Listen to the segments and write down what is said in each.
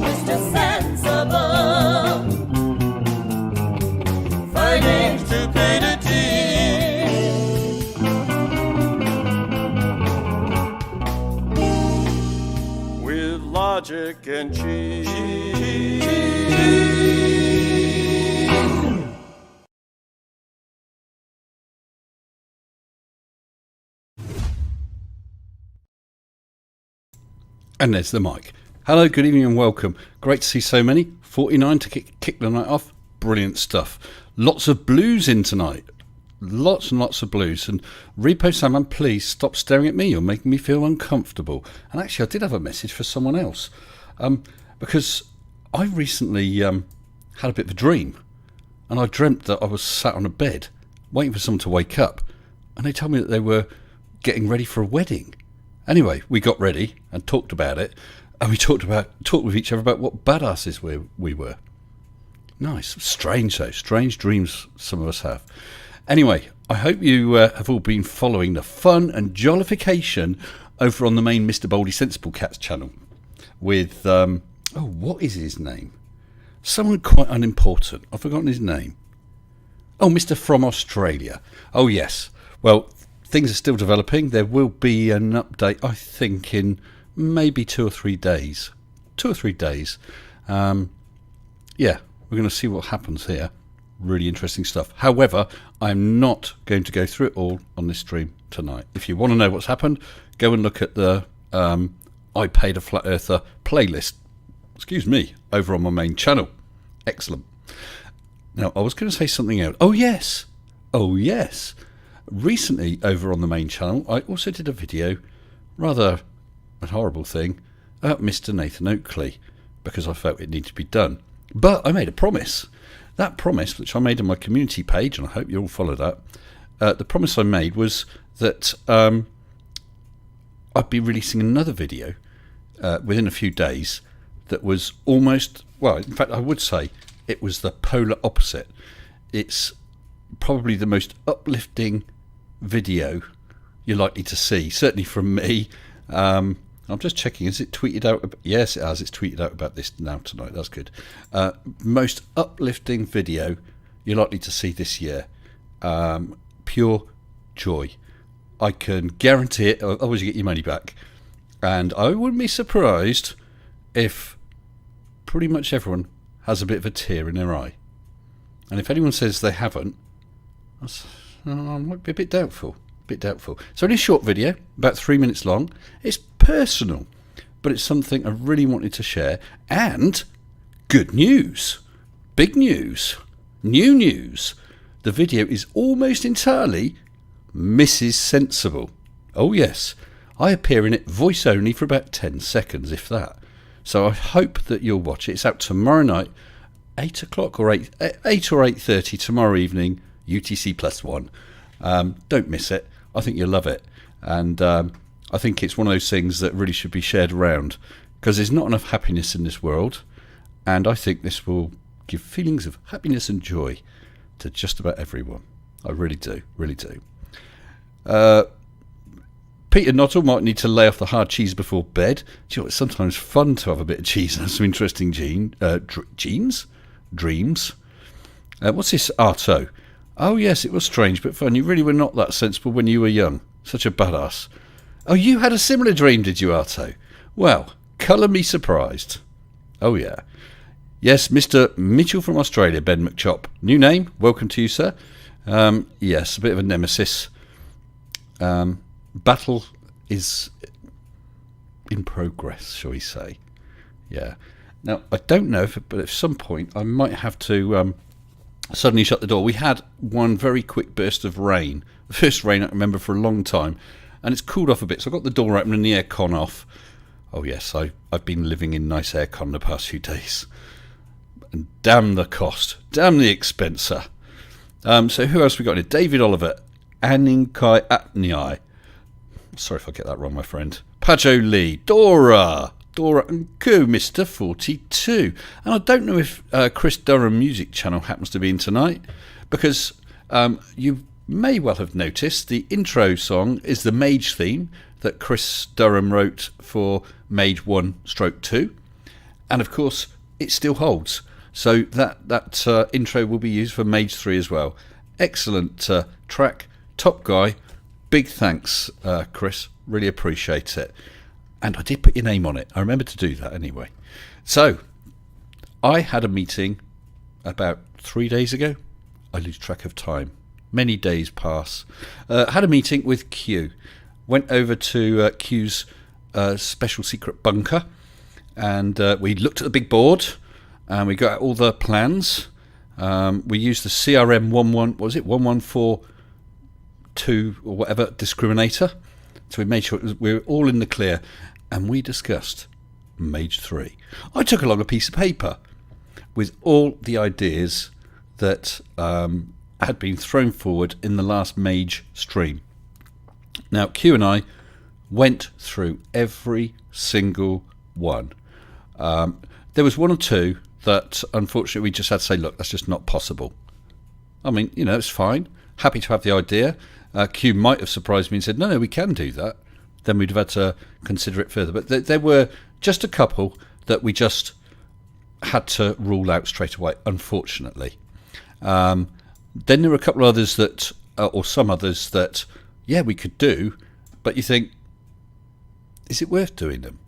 Mr. Sensible, fighting stupidity. With logic and cheese. And there's the mic. Hello, good evening and welcome. Great to see so many. 49 to kick the night off. Brilliant stuff. Lots of blues in tonight. Lots and lots of blues. And Repo Salmon, please stop staring at me. You're making me feel uncomfortable. And actually, I did have a message for someone else. Because I recently had a bit of a dream. And I dreamt that I was sat on a bed waiting for someone to wake up. And they told me that they were getting ready for a wedding. Anyway, we got ready and talked about it, and we talked with each other about what badasses we were. Nice. Strange though. Strange dreams some of us have. Anyway, I hope you have all been following the fun and jollification over on the main Mr. Baldy Sensible Cats channel with, what is his name? Someone quite unimportant. I've forgotten his name. Oh, Mr. From Australia. Oh, yes. Well, things are still developing. There will be an update, I think, in maybe 2 or 3 days. 2 or 3 days. Yeah, we're going to see what happens here. Really interesting stuff. However, I'm not going to go through it all on this stream tonight. If you want to know what's happened, go and look at the I Paid a Flat Earther playlist. Excuse me, over on my main channel. Excellent. Now, I was going to say something else. Oh, yes. Oh, yes. Recently, over on the main channel, I also did a video, rather a horrible thing, about Mr. Nathan Oakley, because I felt it needed to be done. But I made a promise. That promise, which I made on my community page, and I hope you all follow that, the promise I made was that I'd be releasing another video within a few days that was almost, well, in fact, I would say it was the polar opposite. It's probably the most uplifting video you're likely to see, certainly from me. I'm just checking, is it tweeted out? Yes, it has. It's tweeted out about this now tonight. That's good. Most uplifting video you're likely to see this year. Pure joy. I can guarantee it. Otherwise you get your money back. And I wouldn't be surprised if pretty much everyone has a bit of a tear in their eye. And if anyone says they haven't, I might be a bit doubtful. It's only a short video, about 3 minutes long. It's personal, but it's something I really wanted to share. And good news, big news, new news. The video is almost entirely Mrs. Sensible. Oh yes, I appear in it voice only for about 10 seconds, if that. So I hope that you'll watch it. It's out tomorrow night, 8 o'clock or 8 or 8:30 tomorrow evening. UTC +1. Don't miss it. I think you'll love it. And I think it's one of those things that really should be shared around, because there's not enough happiness in this world. And I think this will give feelings of happiness and joy to just about everyone. I really do. Peter Nottle might need to lay off the hard cheese before bed. Do you know, it's sometimes fun to have a bit of cheese and have some interesting dreams. What's this, Arto? Oh yes, it was strange but fun. You really were not that sensible when you were young. Such a badass. Oh, you had a similar dream, did you, Arto? Well, colour me surprised. Oh yeah. Yes, Mr. Mitchell from Australia, Ben McChop. New name, welcome to you, sir. Yes, a bit of a nemesis. Battle is in progress, shall we say. Yeah. Now, I don't know, but at some point I might have to suddenly shut the door. We had one very quick burst of rain. The first rain I remember for a long time. And it's cooled off a bit, so I got the door open and the aircon off. Oh yes, I've been living in nice aircon the past few days. And damn the cost. Damn the expenser. So who else we got here? David Oliver. Aninkai Atniai. Sorry if I get that wrong, my friend. Pajo Lee. Dora and Co. Mr. 42. And I don't know if Chris Durham Music Channel happens to be in tonight, because you may well have noticed, the intro song is the MAGE theme that Chris Durham wrote for MAGE 1/2. And of course, it still holds. So that intro will be used for MAGE 3 as well. Excellent track, top guy. Big thanks, Chris. Really appreciate it. And I did put your name on it. I remember to do that anyway. So, I had a meeting about 3 days ago. I lose track of time. Many days pass. Had a meeting with Q. Went over to Q's special secret bunker. And we looked at the big board. And we got out all the plans. We used the CRM 1142 or whatever discriminator. So we made sure we were all in the clear. And we discussed MAGE 3. I took along a piece of paper with all the ideas that had been thrown forward in the last MAGE stream. Now, Q and I went through every single one. There was one or two that, unfortunately, we just had to say, look, that's just not possible. I mean, it's fine. Happy to have the idea. Q might have surprised me and said, no, we can do that. Then we'd have had to consider it further. But there were just a couple that we just had to rule out straight away, unfortunately. Then there were a couple of others that, or some others that, yeah, we could do, but you think, is it worth doing them?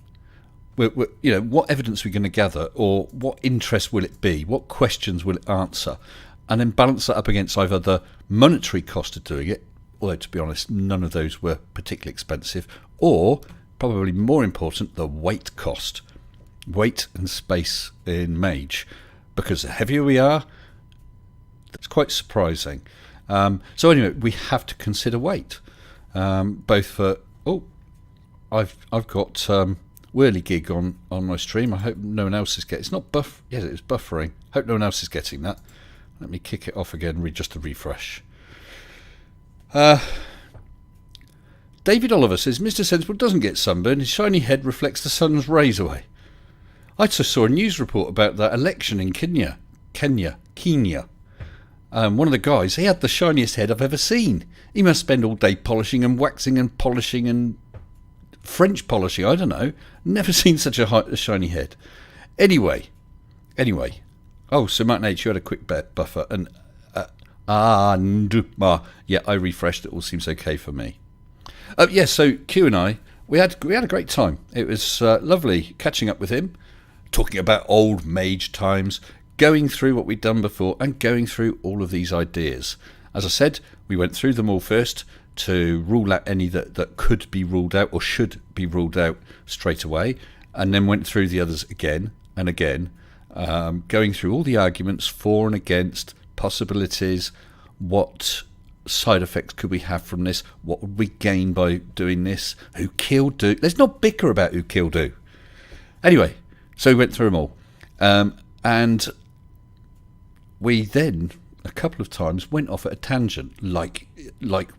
What evidence are we going to gather, or what interest will it be? What questions will it answer? And then balance that up against either the monetary cost of doing it, although to be honest, none of those were particularly expensive, or probably more important, the weight cost. Weight and space in MAGE, because the heavier we are, that's quite surprising. So anyway, we have to consider weight, both for I've got whirligig on my stream. I hope no one else is getting. It's not buff. Yes, it is buffering. Hope no one else is getting that. Let me kick it off again. Just to refresh. David Oliver says Mr. Sensible doesn't get sunburn. His shiny head reflects the sun's rays away. I just saw a news report about that election in Kenya. One of the guys, he had the shiniest head I've ever seen. He must spend all day polishing and waxing and polishing and French polishing. I don't know. Never seen such a shiny head. Anyway. Oh, so Martin H, you had a quick buffer. And yeah, I refreshed. It all seems okay for me. So Q and I, we had a great time. It was lovely catching up with him, talking about old MAGE times, going through what we'd done before and going through all of these ideas. As I said, we went through them all first to rule out any that could be ruled out or should be ruled out straight away, and then went through the others again and again, going through all the arguments for and against, possibilities, what side effects could we have from this, what would we gain by doing this, who killed who. Let's not bicker about who killed who. Anyway, so we went through them all. And we then, a couple of times, went off at a tangent, like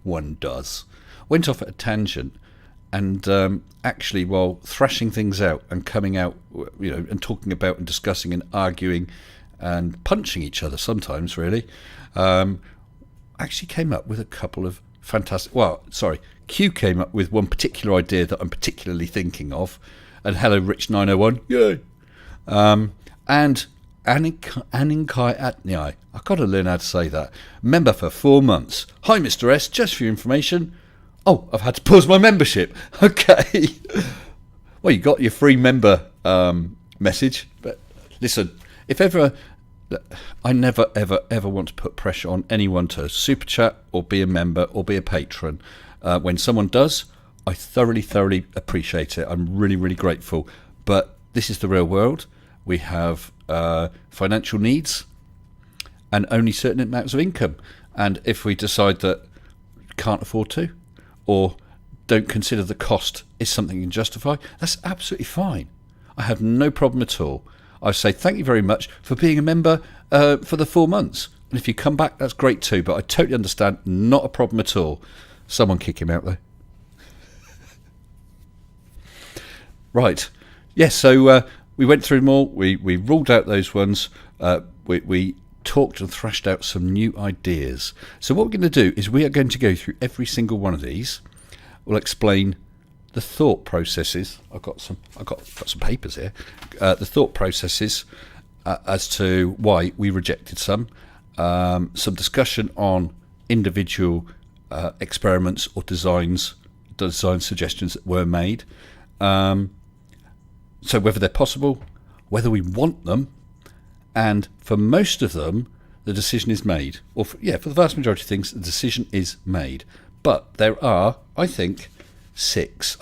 one does. Went off at a tangent, and actually, while thrashing things out and coming out, and talking about and discussing and arguing and punching each other sometimes, really, actually came up with a couple of fantastic... Q came up with one particular idea that I'm particularly thinking of, and hello, Rich901, yay! And Aninkai Atniai. I've got to learn how to say that. Member for 4 months. Hi, Mr. S. Just for your information. Oh, I've had to pause my membership. Okay. Well, you got your free member message. But listen, if ever... I never, ever, ever want to put pressure on anyone to super chat or be a member or be a patron. When someone does, I thoroughly appreciate it. I'm really, really grateful. But this is the real world. We have financial needs and only certain amounts of income. And if we decide that can't afford to or don't consider the cost is something you can justify, that's absolutely fine. I have no problem at all. I say thank you very much for being a member for the 4 months. And if you come back, that's great too. But I totally understand. Not a problem at all. Someone kick him out though. Right. Yes, so... we went through them all. We ruled out those ones. We talked and thrashed out some new ideas. So what we're going to do is we are going to go through every single one of these. We'll explain the thought processes. I've got some papers here. The thought processes as to why we rejected some discussion on individual experiments or design suggestions that were made. So whether they're possible, whether we want them, and for most of them, the decision is made. Or for the vast majority of things, the decision is made. But there are, I think, six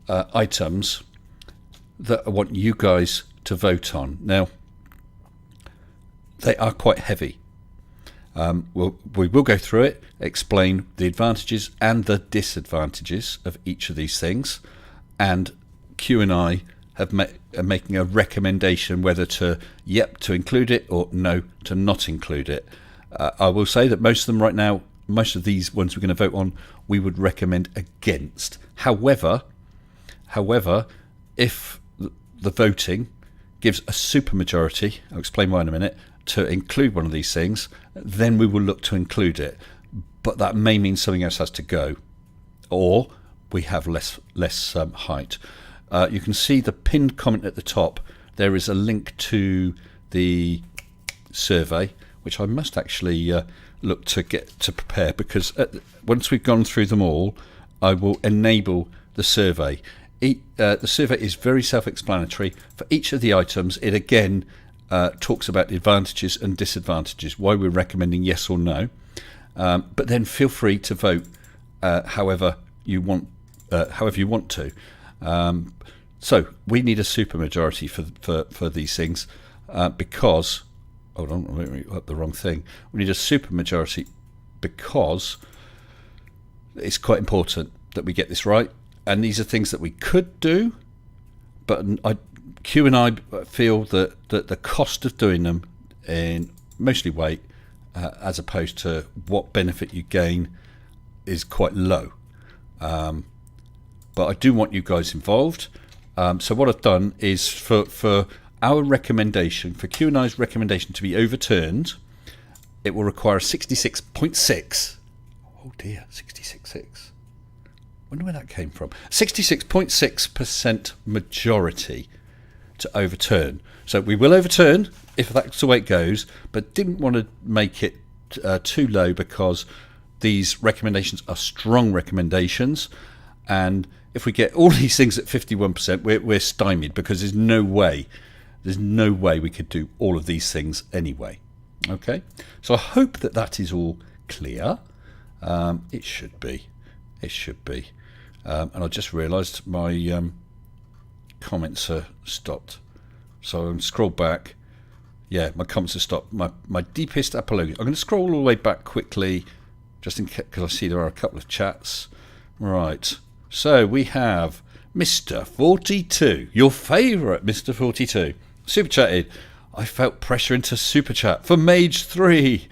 items that I want you guys to vote on. Now, they are quite heavy. We will go through it, explain the advantages and the disadvantages of each of these things, and Q and I are making a recommendation whether to include it or no to not include it. I will say that most of them right now, most of these ones we're going to vote on, we would recommend against. However, if the voting gives a supermajority, I'll explain why in a minute, to include one of these things, then we will look to include it. But that may mean something else has to go, or we have less height. You can see the pinned comment at the top. There is a link to the survey, which I must actually look to get to prepare, because once we've gone through them all, I will enable the survey. The survey is very self-explanatory. For each of the items, it again talks about the advantages and disadvantages, why we're recommending yes or no. But then feel free to vote however you want to. So we need a supermajority for these things because, hold on, I got the wrong thing. We need a supermajority because it's quite important that we get this right. And these are things that we could do, but Q and I feel that the cost of doing them in mostly weight, as opposed to what benefit you gain, is quite low. But I do want you guys involved. So what I've done is for our recommendation, for Q and I's recommendation to be overturned, it will require 66.6. Oh dear, 66.6. Wonder where that came from. 66.6% majority to overturn. So we will overturn if that's the way it goes, but didn't want to make it too low because these recommendations are strong recommendations, and if we get all these things at 51%, we're stymied, because there's no way we could do all of these things anyway. Okay, so I hope that is all clear. It should be. And I just realised my comments are stopped. So I'm going to scroll back. Yeah, my comments are stopped. My deepest apologies. I'm going to scroll all the way back quickly, just in case, because I see there are a couple of chats. Right. So we have Mr. 42, your favourite Mr. 42. Super chatted. I felt pressure into super chat for MAGE 3.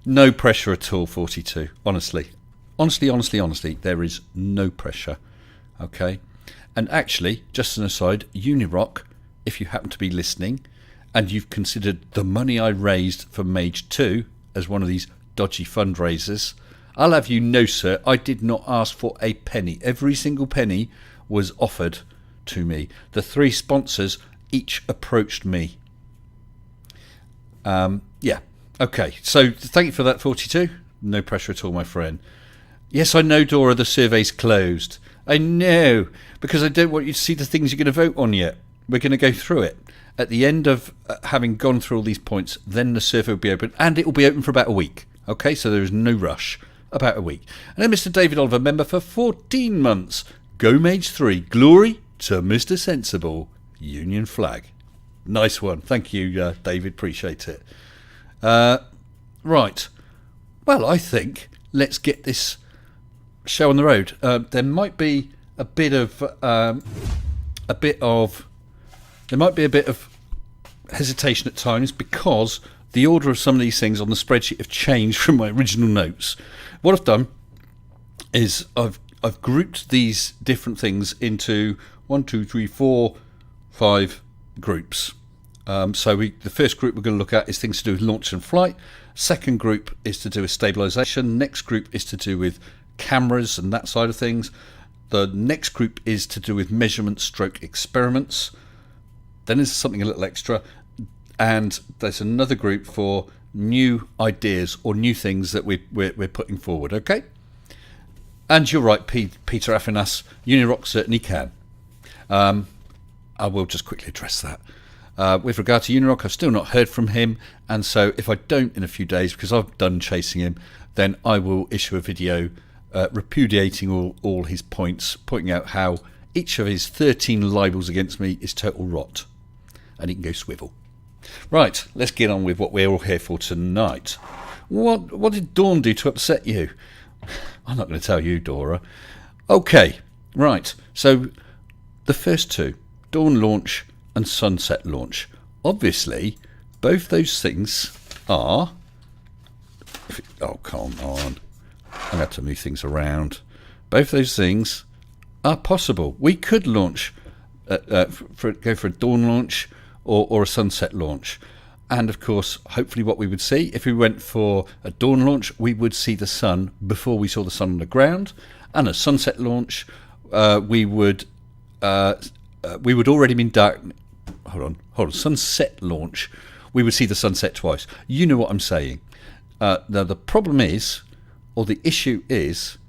No pressure at all, 42. Honestly, there is no pressure. Okay. And actually, just an aside, Unirock, if you happen to be listening and you've considered the money I raised for MAGE 2 as one of these dodgy fundraisers, I'll have you know, sir, I did not ask for a penny. Every single penny was offered to me. The 3 sponsors each approached me. Yeah. Okay. So thank you for that, 42. No pressure at all, my friend. Yes, I know, Dora, the survey's closed. I know, because I don't want you to see the things you're going to vote on yet. We're going to go through it. At the end of having gone through all these points, then the survey will be open, and it will be open for about a week. Okay, so there is no rush. About a week. And then Mr. David Oliver, member for 14 months. Go MAGE 3. Glory to Mr. Sensible. Union flag. Nice one. Thank you, David. Appreciate it. Right. Well, I think let's get this show on the road. There might be a bit of hesitation at times, because the order of some of these things on the spreadsheet have changed from my original notes. What I've done is I've grouped these different things into 1, 2, 3, 4, 5 groups. The first group we're going to look at is things to do with launch and flight. Second group is to do with stabilization. Next group is to do with cameras and that side of things. The next group is to do with measurement stroke experiments. Then there's something a little extra, and there's another group for new ideas or new things that we're putting forward. Okay, and you're right, Peter Affinas, Unirock certainly can. I will just quickly address that. With regard to Unirock, I've still not heard from him, and so if I don't in a few days, because I've done chasing him, then I will issue a video repudiating all his points, pointing out how each of his 13 libels against me is total rot, and he can go swivel. Right, let's get on with what we're all here for tonight. What did Dawn do to upset you? I'm not going to tell you, Dora. Okay, right, so the first two, Dawn launch and sunset launch. Obviously, both those things are... Oh, come on. I have to move things around. Both those things are possible. We could launch, go for a dawn launch or a sunset launch. And of course, hopefully what we would see, if we went for a dawn launch, we would see the sun before we saw the sun on the ground. And a sunset launch, we would already been dark. Hold on. Sunset launch, we would see the sunset twice. You know what I'm saying. Now the problem is, or the issue is,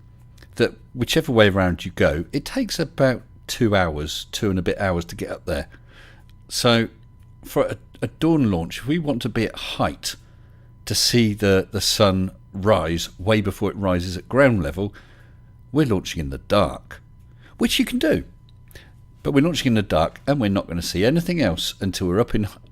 that whichever way around you go, it takes about 2 hours, 2 and a bit hours to get up there. So for a dawn launch, if we want to be at height to see the sun rise way before it rises at ground level, we're launching in the dark, which you can do. But we're launching in the dark, and we're not going to see anything else until we're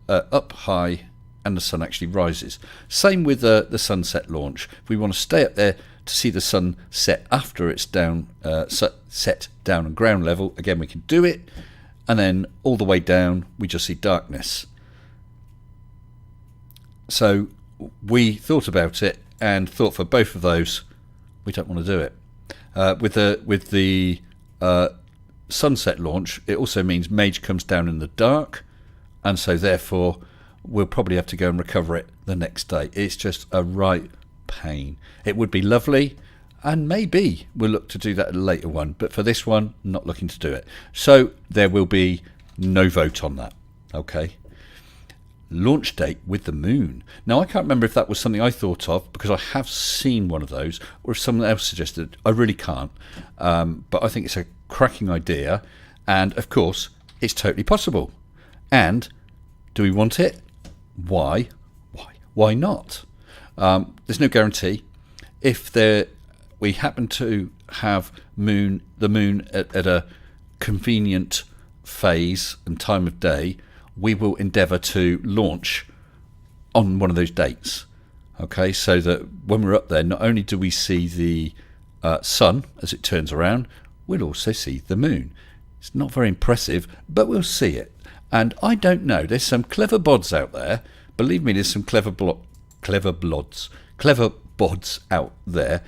up high and the sun actually rises. Same with the sunset launch. If we want to stay up there to see the sun set after it's down, set down on ground level, again we can do it, and then all the way down we just see darkness. So we thought about it and thought for both of those we don't want to do it. With the sunset launch, it also means MAGE comes down in the dark, and so therefore we'll probably have to go and recover it the next day. It's just a right pain. It would be lovely, and maybe we'll look to do that at a later one, but for this one, not looking to do it. So there will be no vote on that. Okay. Launch date with the moon. Now I can't remember if that was something I thought of, because I have seen one of those, or if someone else suggested. I really can't, but I think it's a cracking idea, and of course it's totally possible. And do we want it? Why not? There's no guarantee. If we happen to have the moon at a convenient phase and time of day, we will endeavour to launch on one of those dates. Okay, so that when we're up there, not only do we see the sun as it turns around, we'll also see the moon. It's not very impressive, but we'll see it. And I don't know, there's some clever bods out there. Believe me, there's some clever bods out there.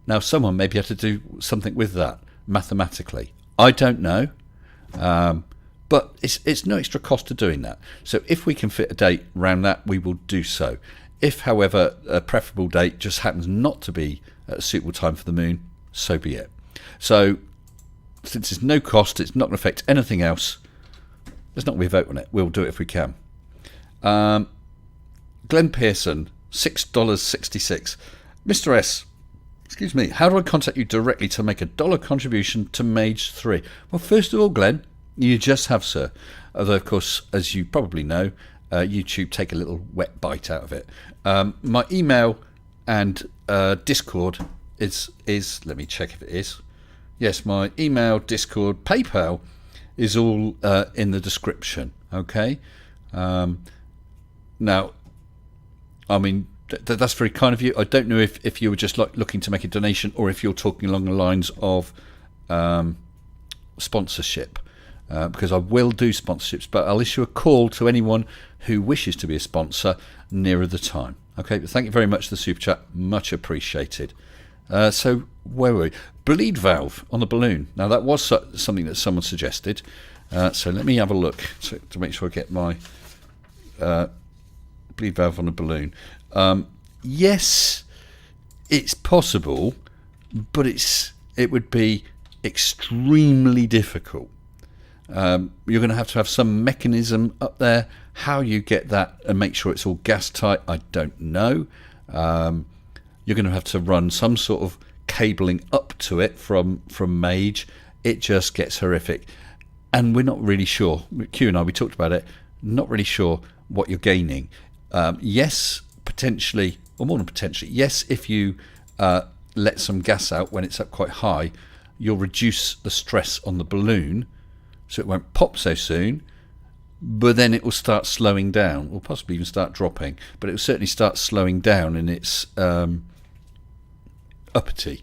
Now someone maybe had to do something with that mathematically. I don't know. But it's no extra cost to doing that. So if we can fit a date around that, we will do so. If, however, a preferable date just happens not to be at a suitable time for the moon, so be it. So since there's no cost, it's not going to affect anything else, there's not going to be a vote on it. We'll do it if we can. Glenn Pearson, $6.66. Mr. S, excuse me, how do I contact you directly to make a dollar contribution to MAGE 3? Well, first of all, Glenn, you just have, sir. Although, of course, as you probably know, YouTube take a little wet bite out of it. My email and Discord is, let me check if it is. Yes, my email, Discord, PayPal is all in the description. Okay. Now, I mean, that's very kind of you. I don't know if you were just like looking to make a donation, or if you're talking along the lines of sponsorship. Because I will do sponsorships, but I'll issue a call to anyone who wishes to be a sponsor nearer the time. Okay, but thank you very much for the super chat, much appreciated. So where were we? Bleed valve on the balloon. Now that was something that someone suggested. So let me have a look to make sure I get my bleed valve on a balloon. Yes, it's possible, but it would be extremely difficult. You're going to have some mechanism up there. How you get that and make sure it's all gas tight, I don't know. You're going to have to run some sort of cabling up to it from MAGE. It just gets horrific, and we're not really sure. Q and I, we talked about it. Not really sure what you're gaining. Yes, potentially, or more than potentially, yes, if you let some gas out when it's up quite high, you'll reduce the stress on the balloon, so it won't pop so soon, but then it will start slowing down, or possibly even start dropping, but it will certainly start slowing down in its uppity.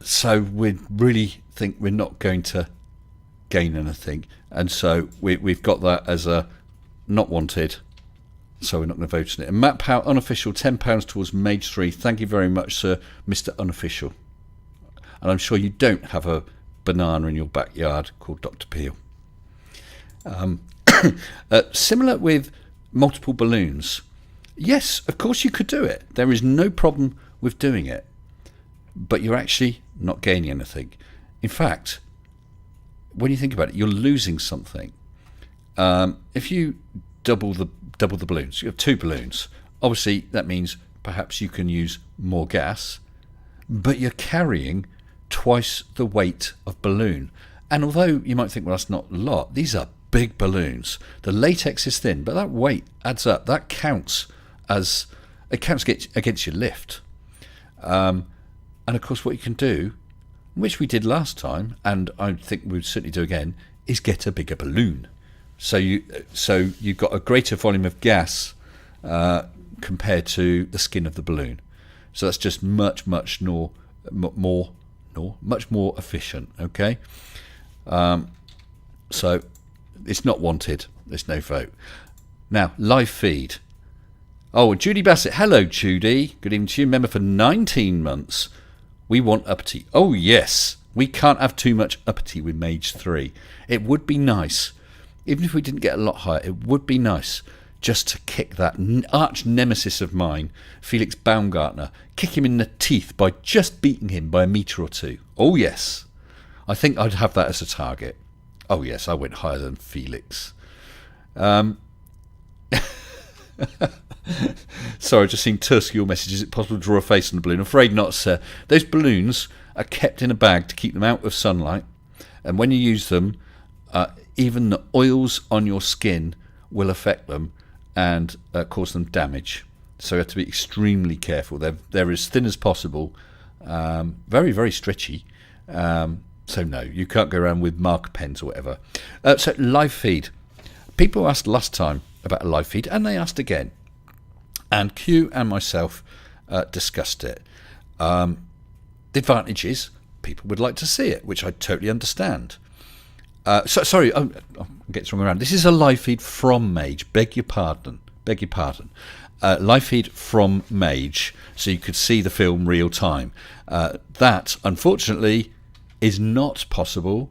So we really think we're not going to gain anything, and so we've got that as a not wanted, so we're not going to vote on it. And Matt Power, unofficial, £10 towards MAGE 3. Thank you very much, sir, Mr. Unofficial. And I'm sure you don't have a banana in your backyard called Dr. Peel. Similar with multiple balloons. Yes, of course you could do it. There is no problem with doing it, but you're actually not gaining anything. In fact, when you think about it, you're losing something. If you double the balloons, you have two balloons. Obviously, that means perhaps you can use more gas, but you're carrying twice the weight of balloon. And although you might think, well, that's not a lot, these are big balloons. The latex is thin, but that weight adds up. That counts against your lift. And of course, what you can do, which we did last time, and I think we'd certainly do again, is get a bigger balloon. So you've got a greater volume of gas compared to the skin of the balloon. So that's just much more efficient. Okay. So it's not wanted. There's no vote. Now, live feed. Oh, Judy Bassett. Hello, Judy. Good evening to you. Member for 19 months. We want uppity. Oh, yes. We can't have too much uppity with MAGE 3. It would be nice, even if we didn't get a lot higher, it would be nice just to kick that arch nemesis of mine, Felix Baumgartner, kick him in the teeth by just beating him by a metre or two. Oh, yes. I think I'd have that as a target. Oh, yes, I went higher than Felix. Sorry, I've just seen Tusk, your message. Is it possible to draw a face on the balloon? I'm afraid not, sir. Those balloons are kept in a bag to keep them out of sunlight. And when you use them, even the oils on your skin will affect them and cause them damage. So you have to be extremely careful. They're as thin as possible. Very, very stretchy. So no, you can't go around with marker pens or whatever. So live feed. People asked last time about a live feed, and they asked again. And Q and myself discussed it. The advantage is people would like to see it, which I totally understand. Sorry, I'm getting this wrong around. This is a live feed from MAGE. Beg your pardon. Live feed from MAGE, so you could see the film real time. That, unfortunately, is not possible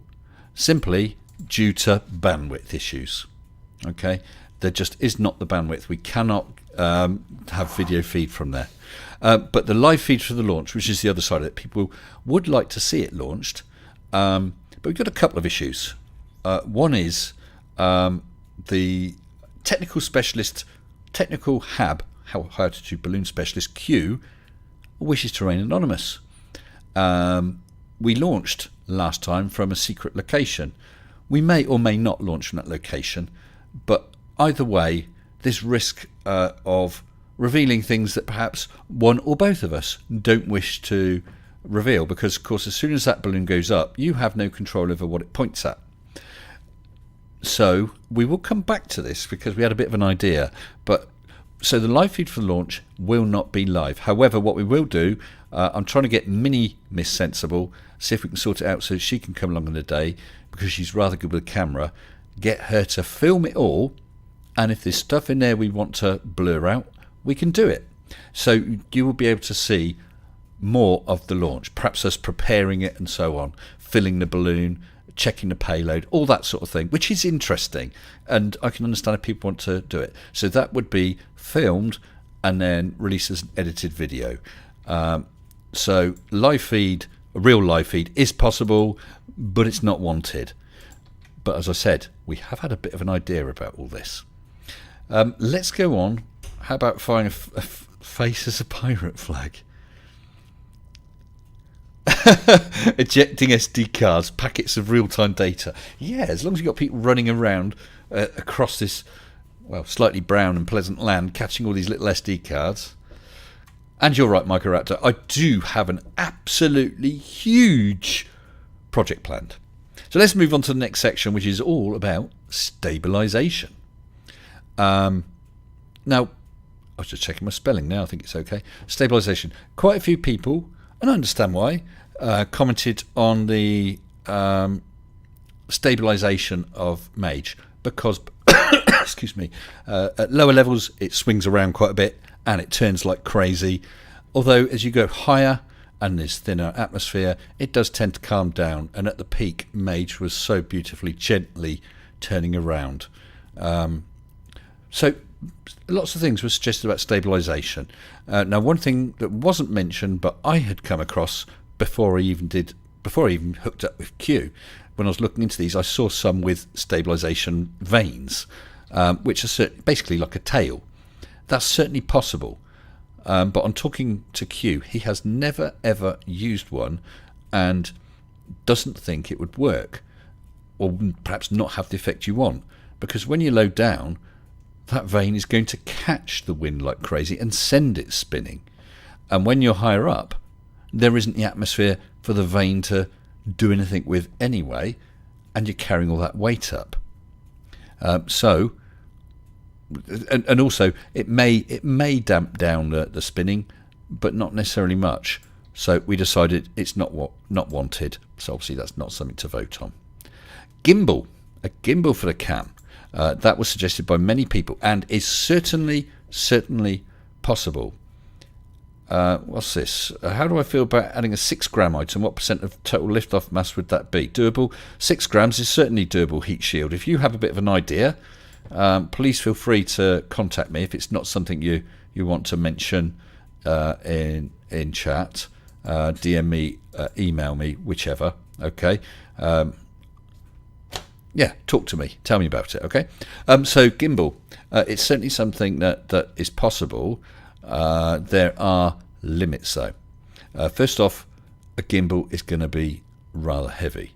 simply due to bandwidth issues. Okay, there just is not the bandwidth. We cannot have video feed from there. But the live feed for the launch, which is the other side of it, people would like to see it launched. But we've got a couple of issues. One is the technical HAB, high altitude balloon specialist Q, wishes to remain anonymous. We launched last time from a secret location. We may or may not launch from that location, but either way, there's risk of revealing things that perhaps one or both of us don't wish to reveal, because of course as soon as that balloon goes up, you have no control over what it points at. So we will come back to this because we had a bit of an idea, but so the live feed for the launch will not be live. However, what we will do, I'm trying to get Miss Sensible, see if we can sort it out so she can come along in the day, because she's rather good with a camera, get her to film it all, and if there's stuff in there we want to blur out, we can do it. So you will be able to see more of the launch, perhaps us preparing it and so on, filling the balloon, checking the payload, all that sort of thing, which is interesting, and I can understand if people want to do it. So that would be filmed and then released as an edited video. So live feed, a real live feed is possible, but it's not wanted. But as I said, we have had a bit of an idea about all this. Let's go on. How about flying a face as a pirate flag? Ejecting SD cards, packets of real-time data. Yeah, as long as you've got people running around across this, well, slightly brown and pleasant land, catching all these little SD cards. And you're right, Microraptor, I do have an absolutely huge project planned. So let's move on to the next section, which is all about stabilization. Now, I was just checking my spelling now, I think it's okay. Stabilization. Quite a few people, and I understand why, commented on the stabilization of MAGE because, excuse me, at lower levels it swings around quite a bit and it turns like crazy. Although as you go higher and there's thinner atmosphere, it does tend to calm down. And at the peak, MAGE was so beautifully, gently turning around. So lots of things were suggested about stabilization. Now, one thing that wasn't mentioned, but I had come across before I even hooked up with Q, when I was looking into these, I saw some with stabilization veins, which are basically like a tail. That's certainly possible. But on talking to Q, he has never ever used one and doesn't think it would work, or perhaps not have the effect you want, because when you low down, that vein is going to catch the wind like crazy and send it spinning. And when you're higher up, there isn't the atmosphere for the vein to do anything with anyway, and you're carrying all that weight up. And also it may damp down the spinning, but not necessarily much. So we decided it's not wanted. So obviously that's not something to vote on. Gimbal, a gimbal for the cam. That was suggested by many people and is certainly possible. What's this? How do I feel about adding a 6 gram item? What % of total liftoff mass would that be? Doable? 6 grams is certainly doable, heat shield. If you have a bit of an idea, please feel free to contact me if it's not something you want to mention in chat. DM me, email me, whichever. Okay. Yeah, talk to me. Tell me about it. Okay. So gimbal, it's certainly something that is possible. There are limits though. First off, a gimbal is going to be rather heavy.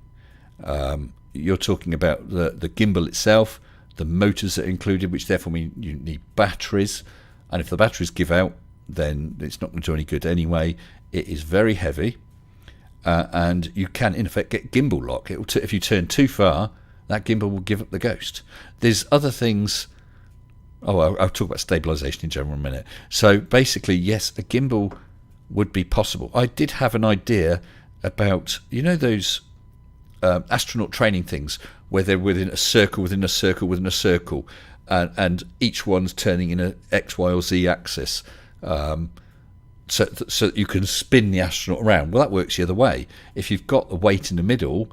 You're talking about the gimbal itself, the motors that are included, which therefore mean you need batteries, and if the batteries give out, then it's not going to do any good anyway. It is very heavy, and you can in effect get gimbal lock. If you turn too far, that gimbal will give up the ghost. There's other things. I'll talk about stabilization in general in a minute. So basically, yes, a gimbal would be possible. I did have an idea about, those astronaut training things where they're within a circle, within a circle, within a circle, and each one's turning in a X, Y, or Z axis, so that you can spin the astronaut around. Well, that works the other way. If you've got the weight in the middle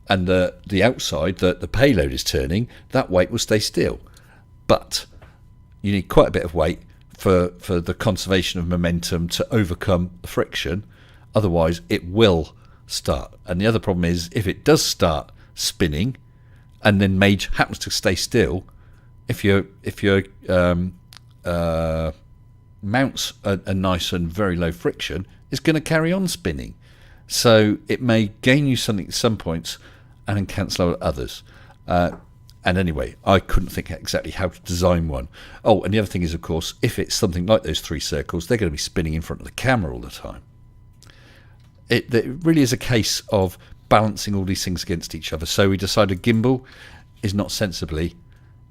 and the outside, the payload is turning, that weight will stay still. But you need quite a bit of weight for the conservation of momentum to overcome the friction. Otherwise, it will start. And the other problem is, if it does start spinning, and then MAGE happens to stay still, if your mounts a nice and very low friction, it's going to carry on spinning. So it may gain you something at some points and then cancel out at others. And anyway, I couldn't think exactly how to design one. Oh, and the other thing is, of course, if it's something like those 3 circles, they're going to be spinning in front of the camera all the time. It really is a case of balancing all these things against each other. So we decided gimbal is not sensibly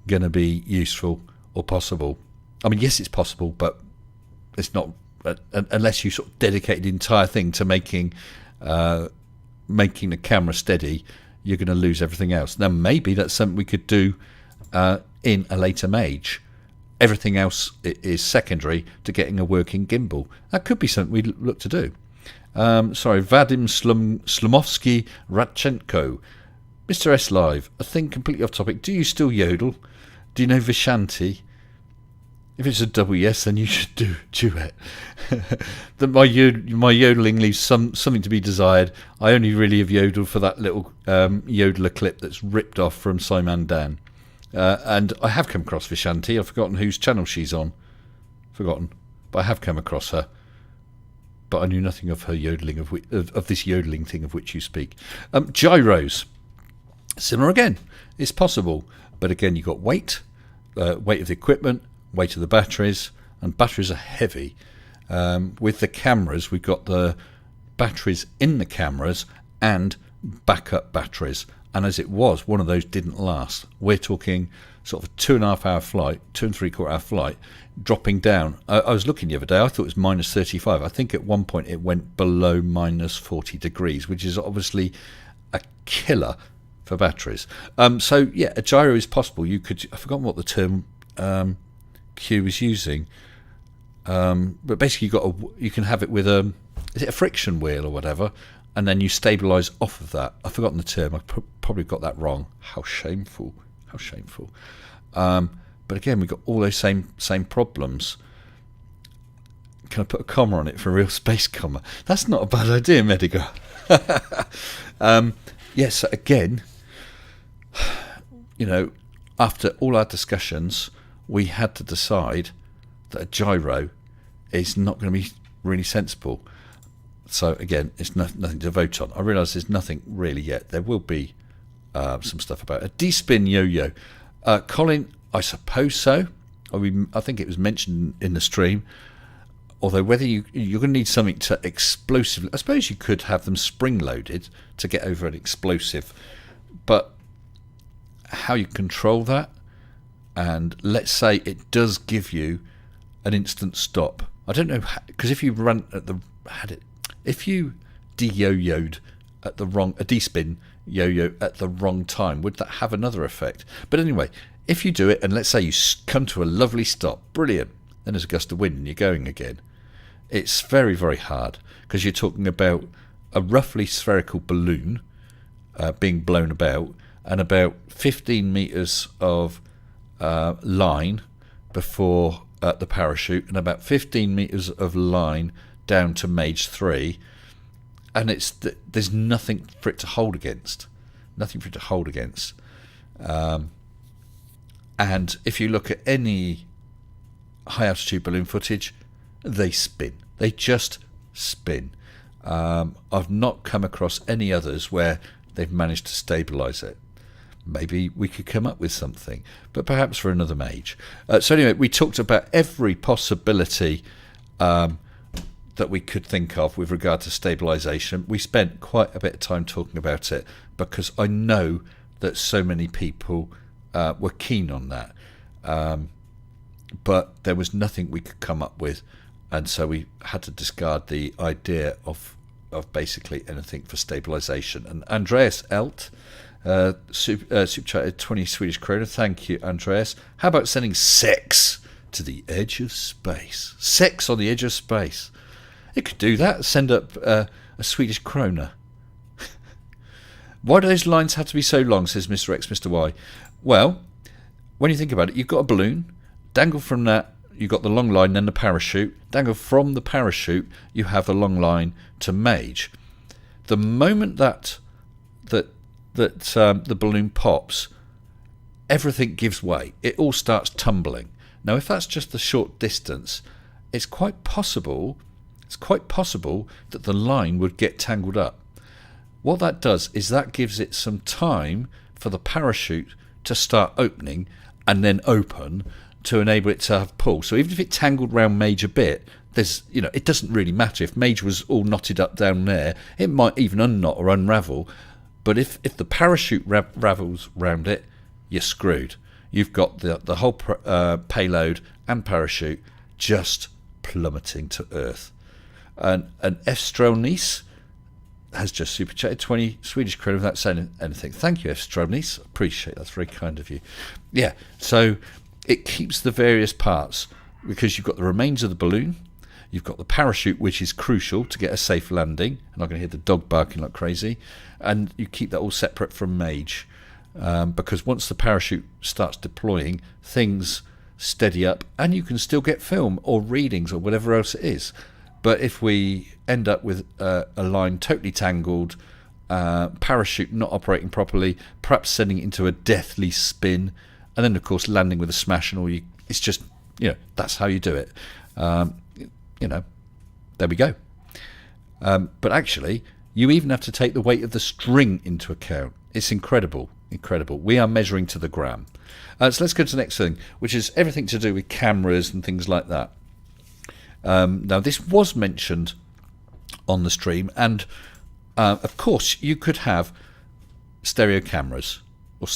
going to be useful or possible. I mean, yes, it's possible, but it's not unless you sort of dedicate the entire thing to making the camera steady. You're going to lose everything else. Now, maybe that's something we could do in a later MAGE. Everything else is secondary to getting a working gimbal. That could be something we'd look to do. Vadim Slumovsky Radchenko. Mr. S Live, a thing completely off topic. Do you still yodel? Do you know Vishanti? If it's a double yes, then you should do duet. My yodeling leaves something to be desired. I only really have yodeled for that little yodeler clip that's ripped off from Simon Dan. And I have come across Vishanti. I've forgotten whose channel she's on. But I have come across her. But I knew nothing of her yodeling, of this yodeling thing of which you speak. Gyros. Similar again. It's possible. But again, you've got weight of the equipment, weight of the batteries, and batteries are heavy. With the cameras, we've got the batteries in the cameras and backup batteries. And as it was, one of those didn't last. We're talking sort of a 2.5 hour flight, 2 3/4 hour flight, dropping down. I was looking the other day, I thought it was minus 35. I think at one point it went below minus 40 degrees, which is obviously a killer for batteries. So yeah, a gyro is possible. You could, I've forgotten what the term Q was using, but basically you can have it with is it a friction wheel or whatever, and then you stabilise off of that. I've forgotten the term. I've probably got that wrong. How shameful. But again, we've got all those same problems. Can I put a comma on it for a real space comma? That's not a bad idea, Medigar. Yes, again, after all our discussions, we had to decide that a gyro is not going to be really sensible. So again, it's nothing to vote on. I realise there's nothing really yet. There will be some stuff about it. A D-spin yo-yo. Colin, I suppose so. I think it was mentioned in the stream. Although whether you're going to need something to explosively... I suppose you could have them spring-loaded to get over an explosive. But how you control that, and let's say it does give you an instant stop. I don't know, because if you run at if you de-yo-yoed at the wrong... a D-spin yo-yo at the wrong time, would that have another effect? But anyway, if you do it, and let's say you come to a lovely stop, brilliant, then there's a gust of wind and you're going again. It's very, very hard, because you're talking about a roughly spherical balloon being blown about, and about 15 metres of line before the parachute, and about 15 metres of line down to MAGE 3, and there's nothing for it to hold against. And if you look at any high altitude balloon footage, they spin. They just spin. I've not come across any others where they've managed to stabilise it. Maybe we could come up with something, but perhaps for another MAGE. So anyway, we talked about every possibility that we could think of with regard to stabilisation. We spent quite a bit of time talking about it because I know that so many people were keen on that. But there was nothing we could come up with, and so we had to discard the idea of basically anything for stabilisation. And Andreas Elt, super chatted 20 Swedish krona. Thank you, Andreas. How about sending sex to the edge of space? Sex on the edge of space. It could do that. Send up a Swedish krona. Why do those lines have to be so long, says Mr. X, Mr. Y? Well, when you think about it, you've got a balloon. Dangle from that, you've got the long line, then the parachute. Dangle from the parachute, you have the long line to MAGE. The moment that the balloon pops, everything gives way. It all starts tumbling. Now, if that's just a short distance, it's quite possible that the line would get tangled up. What that does is that gives it some time for the parachute to start opening and then open to enable it to have pull. So even if it tangled round MAGE a bit, it doesn't really matter. If MAGE was all knotted up down there, it might even unknot or unravel. But if the parachute ravels round it, you're screwed. You've got the whole payload and parachute just plummeting to Earth. And F. Strelnice has just super chatted 20 Swedish krona without saying anything. Thank you, F. Strelnice. Appreciate that. That's very kind of you. Yeah, so it keeps the various parts because you've got the remains of the balloon, You've got the parachute, which is crucial to get a safe landing. And I'm going to hear the dog barking like crazy. And you keep that all separate from MAGE. Because once the parachute starts deploying, things steady up and you can still get film or readings or whatever else it is. But if we end up with a line totally tangled, parachute not operating properly, perhaps sending it into a deathly spin, and then of course landing with a smash and all, it's just, that's how you do it. There we go. But actually, you even have to take the weight of the string into account. It's incredible. We are measuring to the gram. So let's go to the next thing, which is everything to do with cameras and things like that. Now, this was mentioned on the stream, and of course, you could have stereo cameras or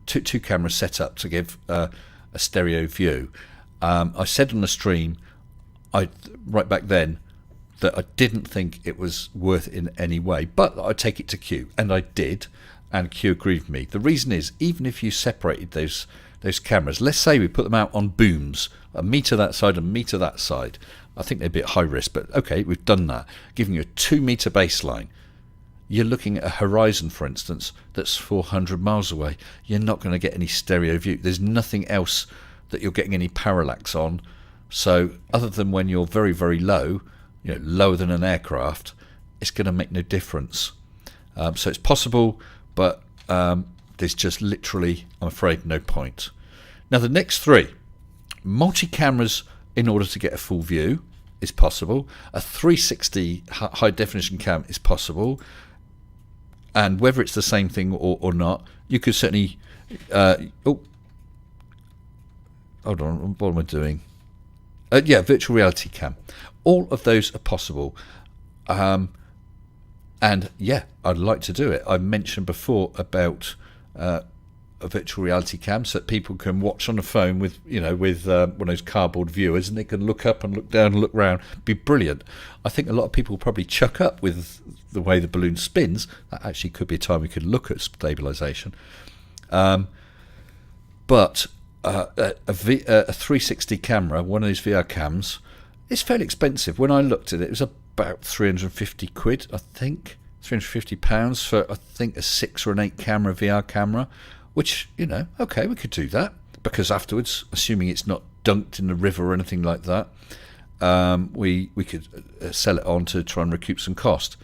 two cameras set up to give a stereo view. I said on the stream, right back then, that I didn't think it was worth it in any way, but I'd take it to Q, and I did, and Q agreed with me. The reason is, even if you separated those cameras, let's say we put them out on booms, a meter that side and a meter that side, I think they'd be at high risk, but okay, we've done that, giving you a 2 meter baseline. You're looking at a horizon, for instance, that's 400 miles away. You're not going to get any stereo view. There's nothing else that you're getting any parallax on. So other than when you're very, very low, lower than an aircraft, it's going to make no difference. So it's possible, but there's just literally, I'm afraid, no point. Now the next three, multi-cameras in order to get a full view is possible. A 360 high definition cam is possible. And whether it's the same thing or not, you could certainly... hold on, what am I doing? Virtual reality cam. All of those are possible. And yeah, I'd like to do it. I mentioned before about a virtual reality cam so that people can watch on a phone with one of those cardboard viewers, and they can look up and look down and look round. Be brilliant. I think a lot of people will probably chuck up with the way the balloon spins. That actually could be a time we could look at stabilization. But a 360 camera, one of those VR cams, is fairly expensive. When I looked at it, it was about 350 quid, I think. £350 for, I think, a 6 or an 8 camera VR camera, which, okay, we could do that, because afterwards, assuming it's not dunked in the river or anything like that, we could sell it on to try and recoup some cost.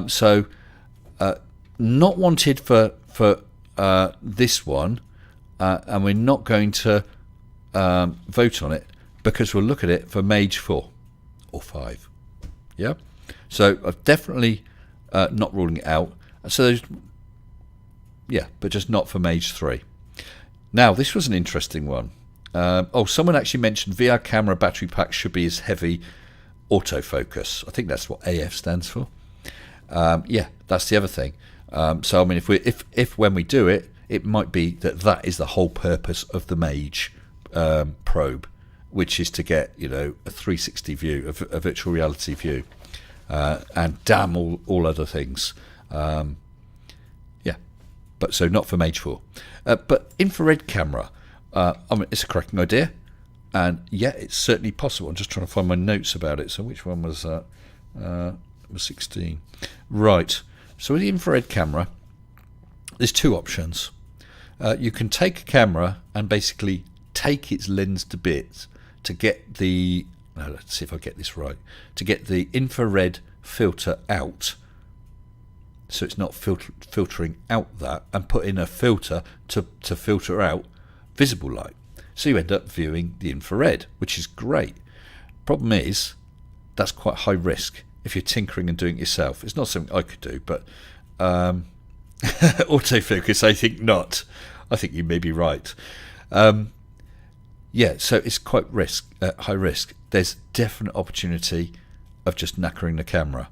So not wanted for this one, and we're not going to vote on it, because we'll look at it for MAGE 4 or 5. Yeah, so I've definitely not ruling it out. So there's, but just not for MAGE 3. Now, this was an interesting one. Someone actually mentioned VR camera battery pack should be as heavy autofocus. I think that's what AF stands for. That's the other thing. So I mean, if when we do it, it might be that is the whole purpose of the MAGE probe, which is to get a 360 view, a virtual reality view, and damn all other things. But so not for MAGE 4. But infrared camera, it's a cracking idea, and it's certainly possible. I'm just trying to find my notes about it. So which one was that? Was 16. Right. So with the infrared camera, there's two options. You can take a camera and basically take its lens to bits to get the, let's see if I get this right, to get the infrared filter out. So it's not filtering out that, and put in a filter to filter out visible light. So you end up viewing the infrared, which is great. Problem is, that's quite high risk if you're tinkering and doing it yourself. It's not something I could do, but autofocus, I think not. I think you may be right. So it's quite high risk. There's definite opportunity of just knackering the camera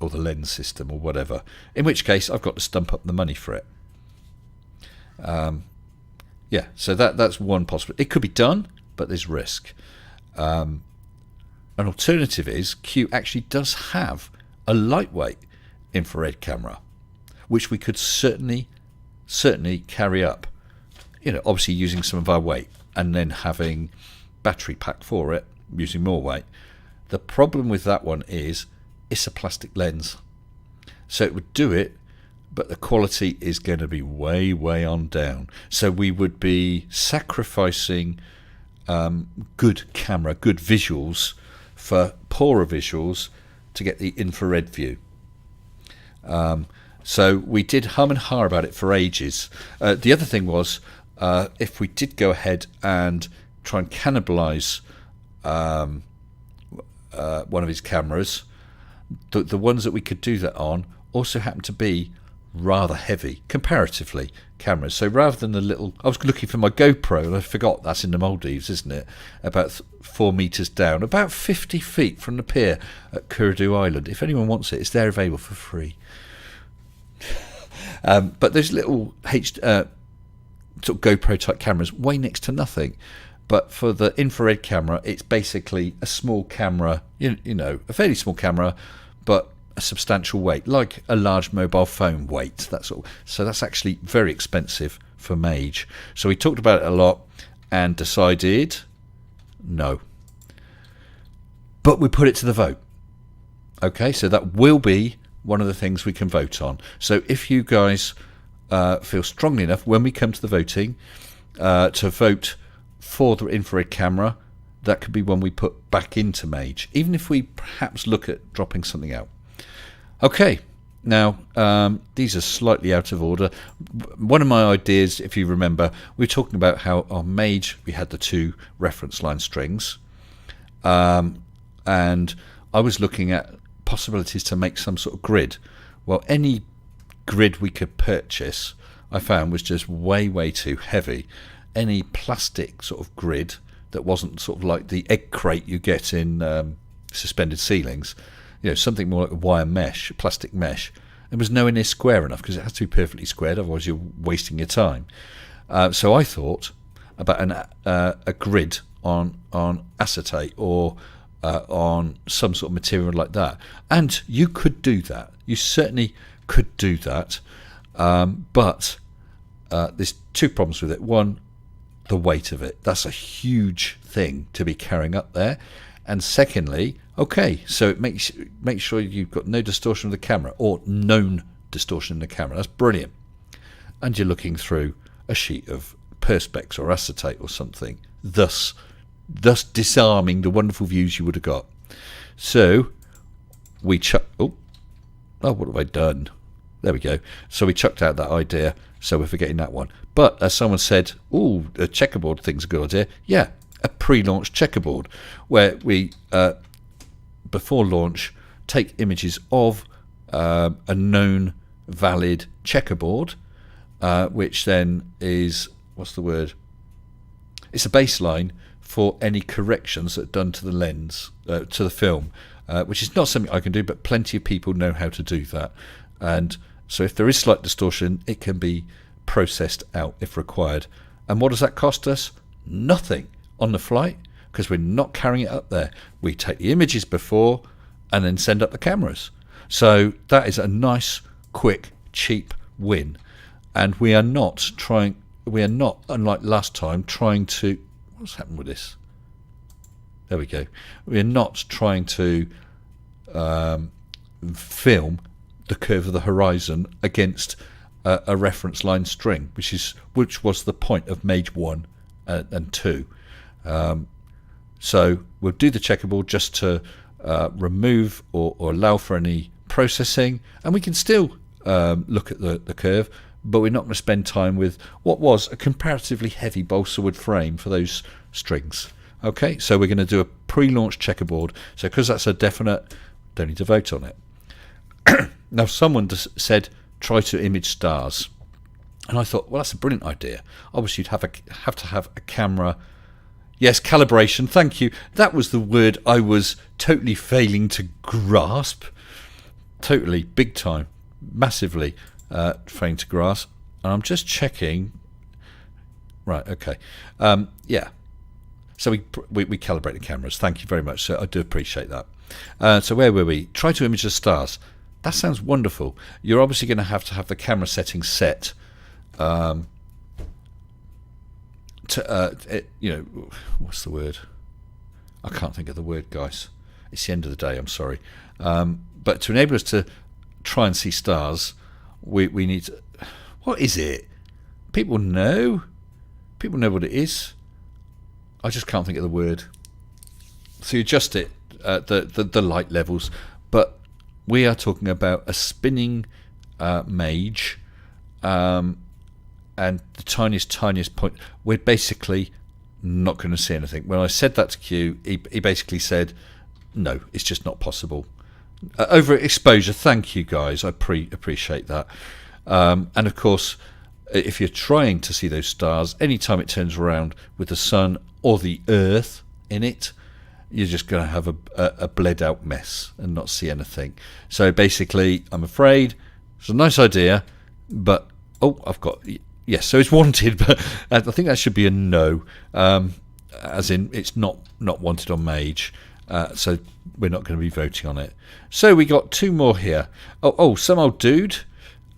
or the lens system or whatever, in which case I've got to stump up the money for it. So that's one possibility. It could be done, but there's risk. An alternative is Q actually does have a lightweight infrared camera, which we could certainly carry up, obviously using some of our weight, and then having battery pack for it, using more weight. The problem with that one is it's a plastic lens. So it would do it, but the quality is going to be way, way on down. So we would be sacrificing good camera, good visuals for poorer visuals to get the infrared view. So we did hum and har about it for ages. The other thing was, if we did go ahead and try and cannibalize one of his cameras, the ones that we could do that on also happen to be rather heavy comparatively cameras. So rather than the little, I was looking for my GoPro and I forgot that's in the Maldives, isn't it? About 4 meters down, about 50 feet from the pier at Kurdu Island. If anyone wants it, it's there available for free. But those little sort of GoPro type cameras weigh next to nothing. But for the infrared camera, it's basically a small camera, you know, a fairly small camera, but a substantial weight, like a large mobile phone weight. That's all. So that's actually very expensive for MAGE. So we talked about it a lot and decided no. But we put it to the vote. Okay, so that will be one of the things we can vote on. So if you guys feel strongly enough when we come to the voting to vote for the infrared camera, that could be one we put back into MAGE, even if we perhaps look at dropping something out. Okay, now these are slightly out of order. One of my ideas, if you remember, we were talking about how on MAGE we had the 2 reference line strings, and I was looking at possibilities to make some sort of grid. Well, any grid we could purchase I found was just way, way too heavy. Any plastic sort of grid that wasn't sort of like the egg crate you get in suspended ceilings, you know, something more like a wire mesh, plastic mesh, it was nowhere near square enough because it has to be perfectly squared, otherwise you're wasting your time. So I thought about a grid on acetate or on some sort of material like that, and you could do that. You certainly could do that, but there's 2 problems with it. One, the weight of it. That's a huge thing to be carrying up there. And secondly, okay, so it make sure you've got no distortion of the camera or known distortion in the camera. That's brilliant. And you're looking through a sheet of perspex or acetate or something, thus disarming the wonderful views you would have got. So we what have I done? There we go. So we chucked out that idea, so we're forgetting that one. But as someone said, a checkerboard thing's a good idea. Yeah, a pre-launch checkerboard where we, before launch, take images of a known valid checkerboard, which then is, what's the word? It's a baseline for any corrections that are done to the lens, to the film, which is not something I can do, but plenty of people know how to do that. And so if there is slight distortion, it can be processed out if required. And what does that cost us? Nothing on the flight, because we're not carrying it up there. We take the images before and then send up the cameras. So that is a nice, quick, cheap win. And we are not, unlike last time, trying to, what's happened with this? There we go. We're not trying to film the curve of the horizon against a reference line string, which was the point of MAGE 1 and 2. So we'll do the checkerboard just to remove or allow for any processing, and we can still look at the curve, but we're not going to spend time with what was a comparatively heavy balsa wood frame for those strings. Okay, so we're going to do a pre-launch checkerboard. So because that's a definite, don't need to vote on it. Now someone said try to image stars, and I thought, well, that's a brilliant idea. Obviously you'd have to have a camera. Yes, calibration, thank you. That was the word I was totally failing to grasp. Totally, big time, massively failing to grasp. And I'm just checking. Right, okay. Yeah. So we calibrate the cameras. Thank you very much, sir. I do appreciate that. So where were we? Try to image the stars. That sounds wonderful. You're obviously going to have the camera settings set. You know, what's the word? I can't think of the word, guys. It's the end of the day, I'm sorry. But to enable us to try and see stars, we need to, what is it? People know what it is. I just can't think of the word. So you adjust it, the light levels, but we are talking about a spinning MAGE, and the tiniest point. We're basically not going to see anything. When I said that to Q, he basically said, no, it's just not possible. Overexposure, thank you guys, I appreciate that. And of course, if you're trying to see those stars, anytime it turns around with the sun or the earth in it, you're just going to have a bled out mess and not see anything. So basically, I'm afraid it's a nice idea, but yes, so it's wanted, but I think that should be a no, as in it's not wanted on MAGE, so we're not going to be voting on it. So we got two more here. Some old dude,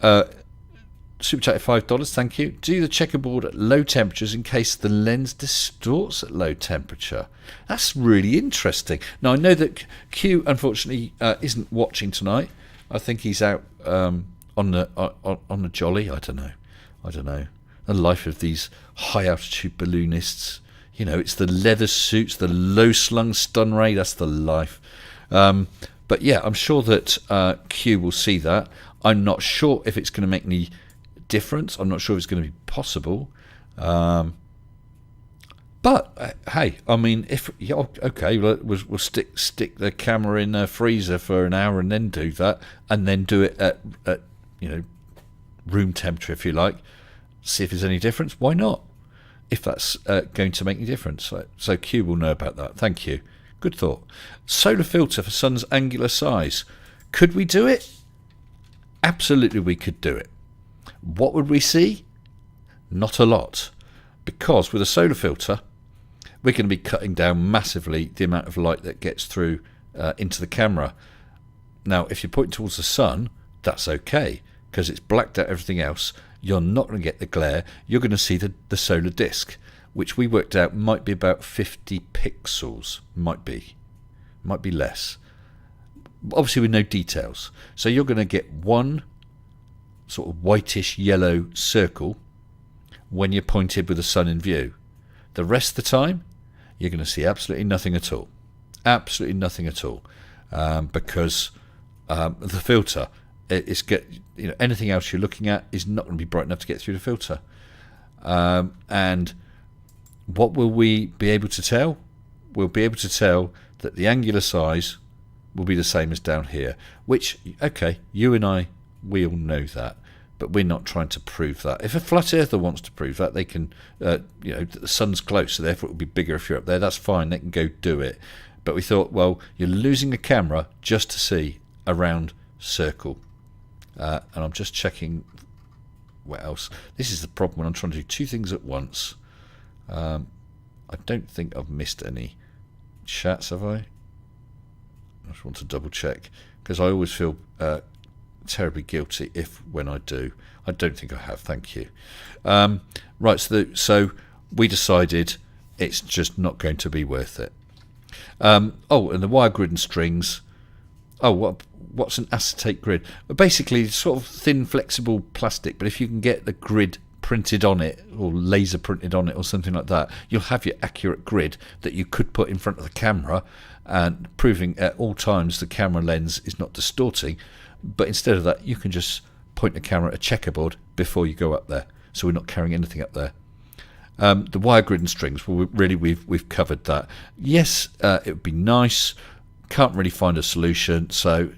super chat $5, thank you. Do the checkerboard at low temperatures in case the lens distorts at low temperature. That's really interesting. Now I know that Q unfortunately isn't watching tonight. I think he's out on the jolly. I don't know. The life of these high altitude balloonists. You know, it's the leather suits, the low slung stun ray. That's the life. But yeah, I'm sure that Q will see that. I'm not sure if it's going to make any difference. I'm not sure if it's going to be possible. But hey, I mean, we'll stick the camera in a freezer for an hour and then do that, and then do it at room temperature if you like. See if there's any difference. Why not? If that's going to make any difference. So Q will know about that. Thank you. Good thought. Solar filter for sun's angular size. Could we do it? Absolutely, we could do it. What would we see? Not a lot, because with a solar filter, we're going to be cutting down massively the amount of light that gets through into the camera. Now, if you point towards the sun, that's okay, because it's blacked out everything else. You're not going to get the glare. You're going to see the solar disk, which we worked out might be about 50 pixels. Might be less. Obviously, with no details. So you're going to get one sort of whitish yellow circle when you're pointed with the sun in view. The rest of the time, you're going to see absolutely nothing at all. Absolutely nothing at all, because the filter anything else you're looking at is not going to be bright enough to get through the filter. And what will we be able to tell? We'll be able to tell that the angular size will be the same as down here, which, okay, you and I, we all know that, but we're not trying to prove that. If a flat earther wants to prove that, they can, the sun's close, so therefore it will be bigger if you're up there. That's fine, they can go do it. But we thought, well, you're losing a camera just to see a round circle. And I'm just checking what else. This is the problem when I'm trying to do two things at once. I don't think I've missed any chats, have I? I just want to double check, because I always feel terribly guilty when I do. I don't think I have, thank you. Right, so we decided it's just not going to be worth it. And the wire grid and strings. What's an acetate grid? Basically, it's sort of thin, flexible plastic, but if you can get the grid printed on it or laser printed on it or something like that, you'll have your accurate grid that you could put in front of the camera, and proving at all times the camera lens is not distorting. But instead of that, you can just point the camera at a checkerboard before you go up there, so we're not carrying anything up there. The wire grid and strings, well, really we've covered that. Yes, it would be nice. Can't really find a solution, so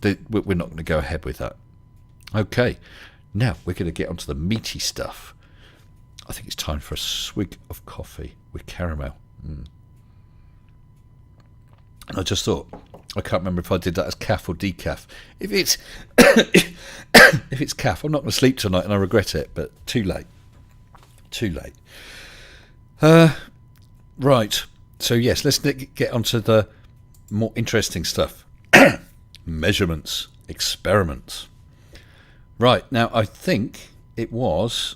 we're not going to go ahead with that. Okay, now we're going to get onto the meaty stuff. I think it's time for a swig of coffee with caramel. I just thought, I can't remember if I did that as calf or decaf. If it's if it's calf, I'm not going to sleep tonight, and I regret it. But too late. Right. So yes, let's get onto the more interesting stuff. Measurements, experiments. Right, now I think it was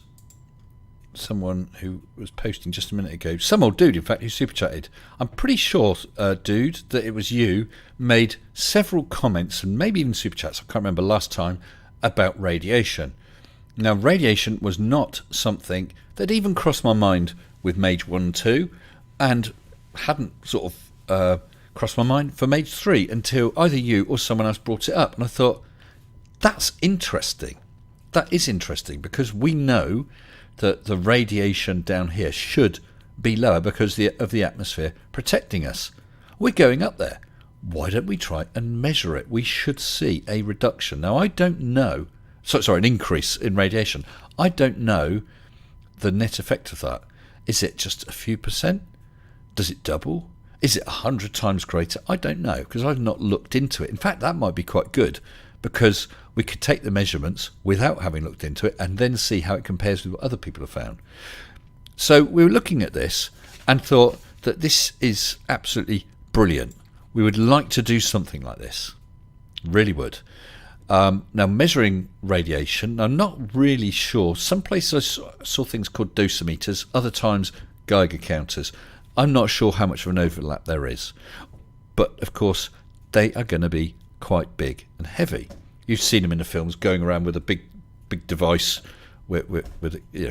someone who was posting just a minute ago, some old dude, in fact, who super chatted. I'm pretty sure, dude, that it was you, made several comments and maybe even super chats, I can't remember last time, about radiation. Now, radiation was not something that even crossed my mind with MAGE 1 and 2, and hadn't sort of crossed my mind for MAGE 3 until either you or someone else brought it up. And I thought, that's interesting. That is interesting, because we know that the radiation down here should be lower because of the atmosphere protecting us. We're going up there. Why don't we try and measure it? We should see a reduction. Now, I don't know, an increase in radiation. I don't know the net effect of that. Is it just a few percent? Does it double? Is it 100 times greater? I don't know, because I've not looked into it. In fact, that might be quite good, because we could take the measurements without having looked into it and then see how it compares with what other people have found. So we were looking at this and thought that this is absolutely brilliant. We would like to do something like this. Really would. Now, measuring radiation, I'm not really sure. Some places I saw things called dosameters, other times Geiger counters. I'm not sure how much of an overlap there is. But, of course, they are going to be quite big and heavy. You've seen them in the films going around with a big device with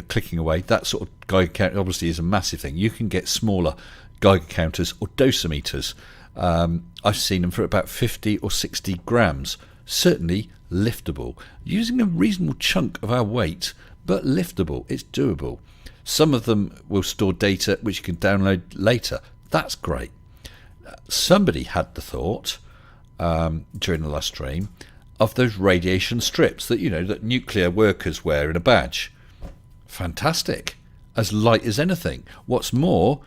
clicking away. That sort of Geiger counter obviously is a massive thing. You can get smaller Geiger counters or dosameters. I've seen them for about 50 or 60 grams. Certainly liftable, using a reasonable chunk of our weight, but liftable. It's doable. Some of them will store data which you can download later. That's great. Somebody had the thought during the last stream of those radiation strips that that nuclear workers wear in a badge. Fantastic. As light as anything. What's more,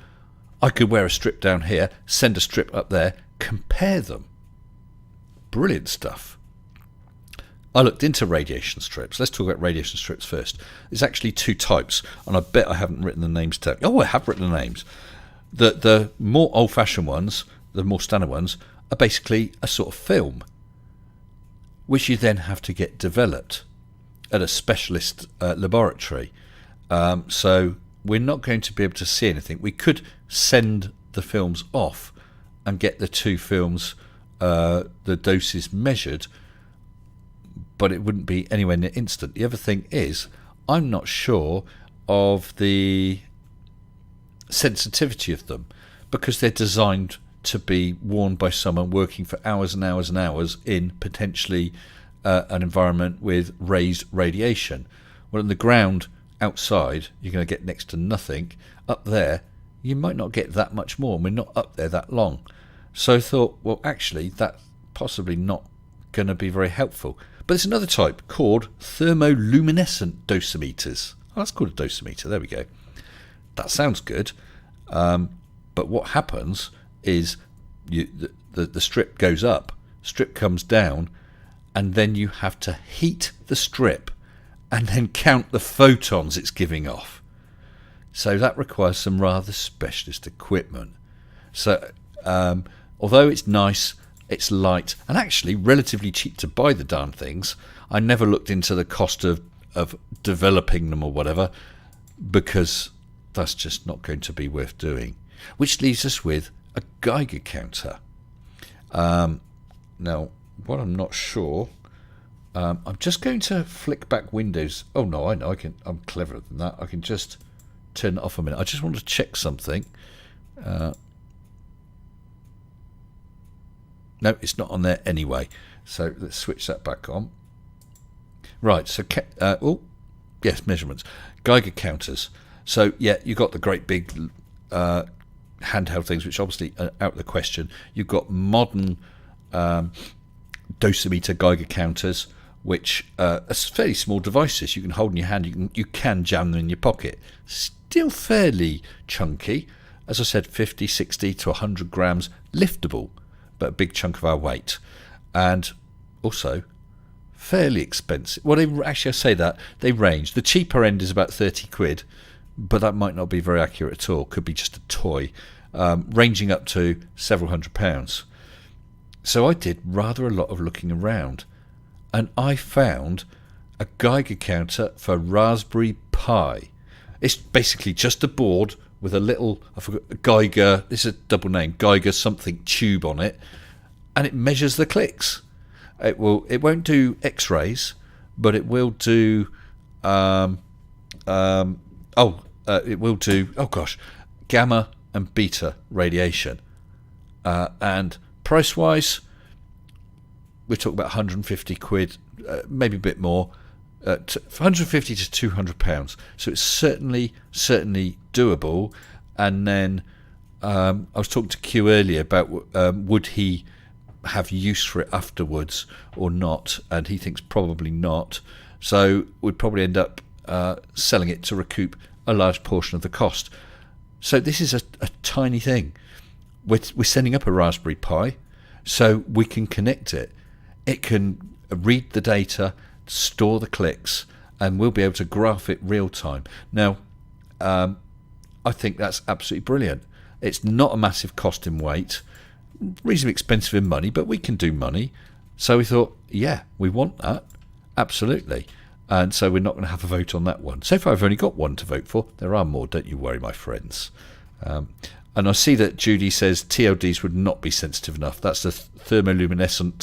I could wear a strip down here, send a strip up there, compare them. Brilliant stuff. I looked into radiation strips. Let's talk about radiation strips first. There's actually two types, and I bet I haven't written the names down. Oh, I have written the names. The more old-fashioned ones, the more standard ones, are basically a sort of film, which you then have to get developed at a specialist laboratory. So we're not going to be able to see anything. We could send the films off and get the two films, the doses measured, but it wouldn't be anywhere near instant. The other thing is, I'm not sure of the sensitivity of them, because they're designed to be worn by someone working for hours and hours and hours in potentially an environment with raised radiation. Well, on the ground outside, you're going to get next to nothing. Up there, you might not get that much more, and we're not up there that long. So I thought, well, actually, that's possibly not going to be very helpful. But there's another type called Thermoluminescent Dosameters. Oh, that's called a dosimeter. There we go. That sounds good. But what happens is the strip goes up, strip comes down, and then you have to heat the strip and then count the photons it's giving off. So that requires some rather specialist equipment. So although it's nice, it's light, and actually relatively cheap to buy the darn things, I never looked into the cost of developing them or whatever, because that's just not going to be worth doing. Which leaves us with a Geiger counter. Now, what I'm not sure, I'm just going to flick back Windows. Oh no, I know, I'm cleverer than that. I can just turn it off a minute. I just want to check something. No, it's not on there anyway. So let's switch that back on. Right, so, yes, measurements. Geiger counters. So, yeah, you've got the great big handheld things, which obviously are out of the question. You've got modern dosimeter Geiger counters, which are fairly small devices you can hold in your hand. You can jam them in your pocket. Still fairly chunky. As I said, 50, 60 to 100 grams, liftable, but a big chunk of our weight. And also fairly expensive. Well, I say that. They range. The cheaper end is about 30 quid, but that might not be very accurate at all. Could be just a toy, ranging up to several £100s. So I did rather a lot of looking around, and I found a Geiger counter for Raspberry Pi. It's basically just a board with a little, I forgot, a Geiger, this is a double name, Geiger something tube on it, and it measures the clicks. It won't do X-rays, but it will do it will do gamma and beta radiation. And price wise, we're talking about 150 quid, maybe a bit more, 150 to 200 pounds. So it's certainly doable. And then I was talking to Q earlier about would he have use for it afterwards or not, and he thinks probably not. So we'd probably end up selling it to recoup a large portion of the cost. So this is a tiny thing. We're sending up a Raspberry Pi, so we can connect it. It can read the data, store the clicks, and we'll be able to graph it real time. Now, I think that's absolutely brilliant. It's not a massive cost in weight, reasonably expensive in money, but we can do money. So we thought, yeah, we want that, absolutely. And so we're not going to have a vote on that one. So far, I've only got one to vote for. There are more, don't you worry, my friends. And I see that Judy says TLDs would not be sensitive enough. That's the thermoluminescent,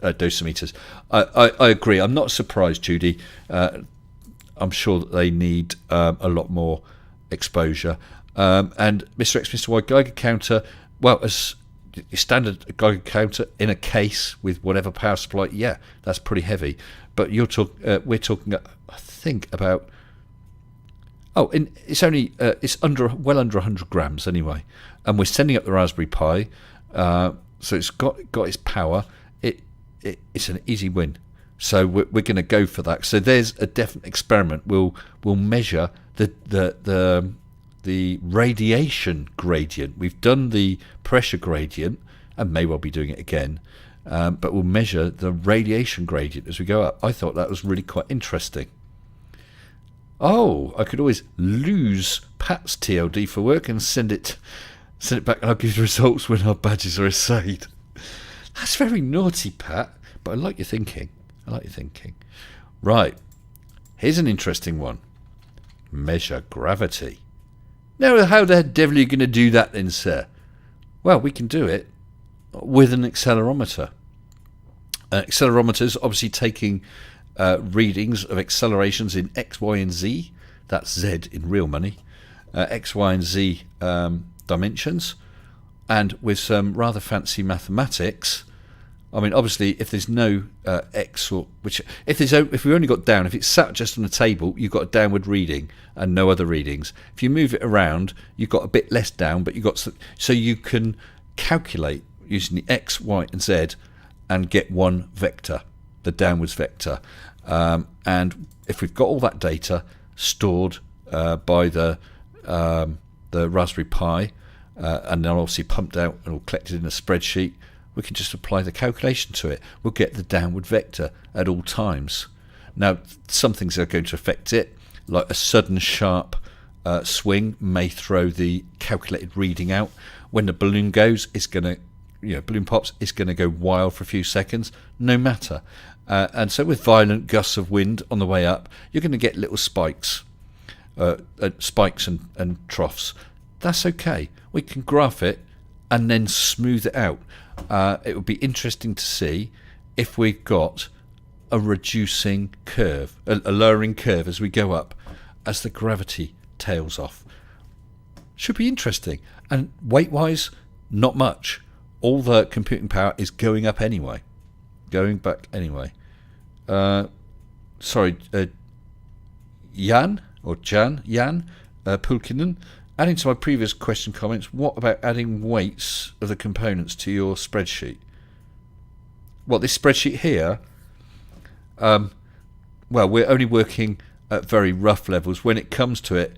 dosimeters. I agree. I'm not surprised, Judy. I'm sure that they need a lot more exposure. And Mr. X, Mr. Y, Geiger Counter, well, as your standard Geiger Counter in a case with whatever power supply, yeah, that's pretty heavy. But we're talking, I think, about... it's only it's well under 100 grams anyway, and we're sending up the Raspberry Pi, so it's got its power. It's an easy win, so we're going to go for that. So there's a definite experiment. We'll measure the radiation gradient. We've done the pressure gradient, and may well be doing it again, but we'll measure the radiation gradient as we go up. I thought that was really quite interesting. Oh, I could always lose Pat's TLD for work and send it back, and I'll give you the results when our badges are assayed. That's very naughty, Pat, but I like your thinking. Right, here's an interesting one. Measure gravity. Now, how the devil are you going to do that then, sir? Well, we can do it with an accelerometer. Accelerometers obviously taking readings of accelerations in X, Y, and Z. That's Z in real money. X, Y, and Z dimensions. And with some rather fancy mathematics. I mean, obviously, if there's no X, or if we only got down, if it's sat just on a table, you've got a downward reading and no other readings. If you move it around, you've got a bit less down, but so you can calculate using the X, Y, and Z and get one vector, the downwards vector. And if we've got all that data stored by the Raspberry Pi, and then obviously pumped out and all collected in a spreadsheet, we can just apply the calculation to it. We'll get the downward vector at all times. Now, some things are going to affect it, like a sudden sharp swing may throw the calculated reading out. When the balloon goes, it's going to, balloon pops, it's going to go wild for a few seconds, no matter. And so with violent gusts of wind on the way up, you're going to get little spikes and troughs. That's okay. We can graph it and then smooth it out. It would be interesting to see if we've got a reducing curve, a lowering curve as we go up, as the gravity tails off. Should be interesting. And weight-wise, not much. All the computing power is going up anyway. Going back anyway. Jan Pulkinen, adding to my previous question comments, what about adding weights of the components to your spreadsheet? Well, this spreadsheet here, well, we're only working at very rough levels. When it comes to it,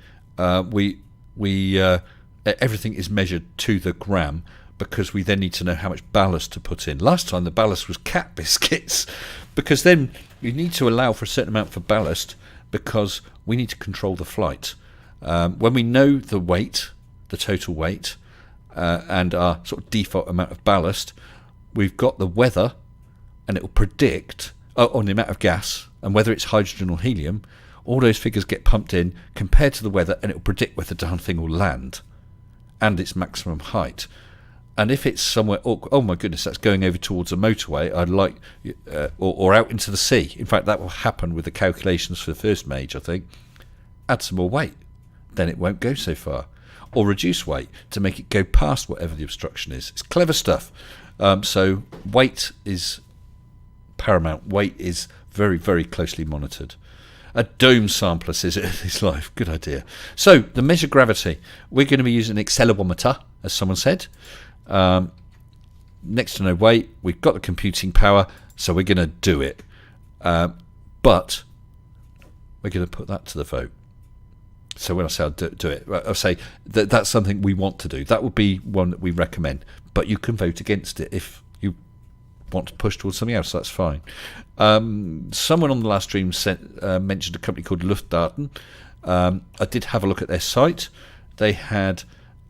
everything is measured to the gram, because we then need to know how much ballast to put in. Last time the ballast was cat biscuits, because then you need to allow for a certain amount for ballast, because we need to control the flight. When we know the weight, the total weight, and our sort of default amount of ballast, we've got the weather, and it will predict on the amount of gas, and whether it's hydrogen or helium, all those figures get pumped in, compared to the weather, and it will predict whether the darn thing will land and its maximum height. And if it's somewhere, oh my goodness, that's going over towards a motorway, I'd like, or out into the sea. In fact, that will happen with the calculations for the first MAGE, I think. Add some more weight, then it won't go so far. Or reduce weight to make it go past whatever the obstruction is. It's clever stuff. So weight is paramount. Weight is very, very closely monitored. A dome sampler says it is live. Good idea. So the measure gravity. We're going to be using an accelerometer, as someone said. Next to no weight. We've got the computing power, so we're going to do it. But we're going to put that to the vote. So when I say I'll do it, I'll say that that's something we want to do. That would be one that we recommend. But you can vote against it if you want to push towards something else. That's fine. Someone on the last stream mentioned a company called Luftdaten. I did have a look at their site. They had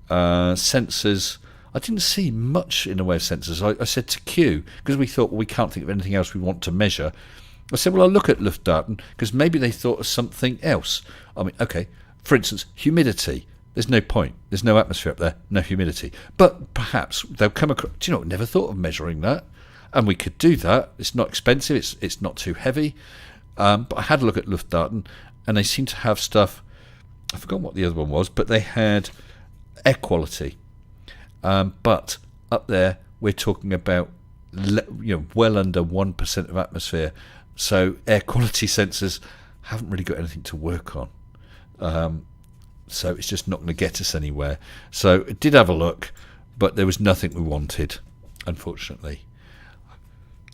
sensors. I didn't see much in the way of sensors. I said to Q, because we thought, well, we can't think of anything else we want to measure. I said, well, I'll look at Luftdaten, because maybe they thought of something else. I mean, okay, for instance, humidity. There's no point. There's no atmosphere up there, no humidity. But perhaps they'll come across, do you know, never thought of measuring that. And we could do that. It's not expensive. It's not too heavy. But I had a look at Luftdaten, and they seem to have stuff. I forgot what the other one was, but they had air quality. But up there, we're talking about well under 1% of atmosphere. So air quality sensors haven't really got anything to work on. So it's just not going to get us anywhere. So I did have a look, but there was nothing we wanted, unfortunately.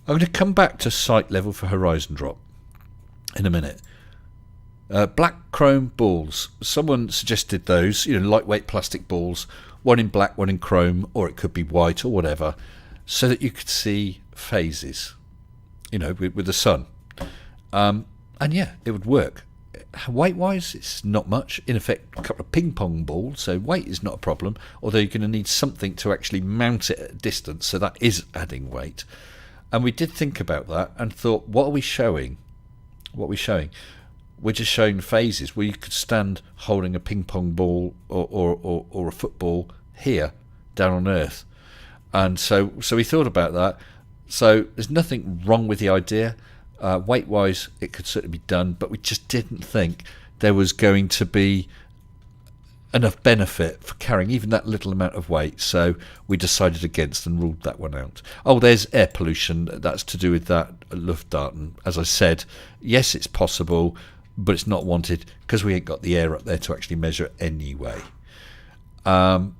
I'm going to come back to site level for horizon drop in a minute. Black chrome balls. Someone suggested those, lightweight plastic balls, one in black, one in chrome, or it could be white or whatever, so that you could see phases, with the sun. And yeah, it would work. Weight-wise, it's not much. In effect, a couple of ping-pong balls, so weight is not a problem, although you're going to need something to actually mount it at a distance, so that is adding weight. And we did think about that and thought, what are we showing? What are we showing? We're just showing phases where you could stand holding a ping-pong ball or a football here, down on Earth. And so we thought about that. So there's nothing wrong with the idea. Weight-wise, it could certainly be done, but we just didn't think there was going to be enough benefit for carrying even that little amount of weight, so we decided against and ruled that one out. Oh, there's air pollution. That's to do with that Luftdaten. As I said, yes, it's possible, but it's not wanted because we ain't got the air up there to actually measure anyway. Right,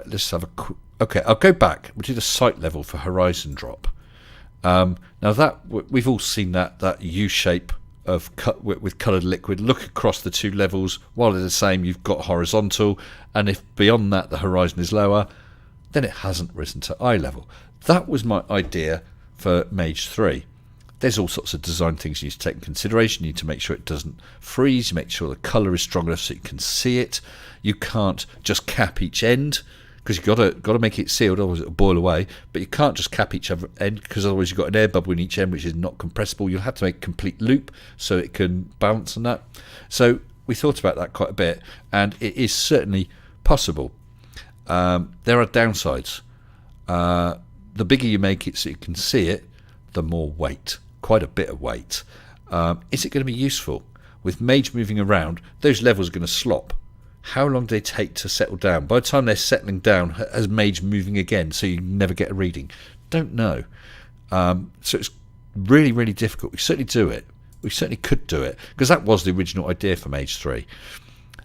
let's have a quick... Okay, I'll go back. We'll do the site level for horizon drop. Now that we've all seen that U shape of with coloured liquid. Look across the two levels. While they're the same, you've got horizontal, and if beyond that the horizon is lower, then it hasn't risen to eye level. That was my idea for MAGE 3. There's all sorts of design things you need to take in consideration. You need to make sure it doesn't freeze. You make sure the colour is strong enough so you can see it. You can't just cap each end, because you've got to make it sealed, otherwise it'll boil away. But you can't just cap each end, because otherwise you've got an air bubble in each end, which is not compressible. You'll have to make a complete loop so it can bounce on that. So we thought about that quite a bit, and it is certainly possible. There are downsides. The bigger you make it so you can see it, the more weight, quite a bit of weight. Is it going to be useful? With MAGE moving around, those levels are going to slop. How long do they take to settle down? By the time they're settling down, has MAGE moving again, so you never get a reading? Don't know. So it's really, really difficult. We certainly do it. We certainly could do it, because that was the original idea for MAGE 3.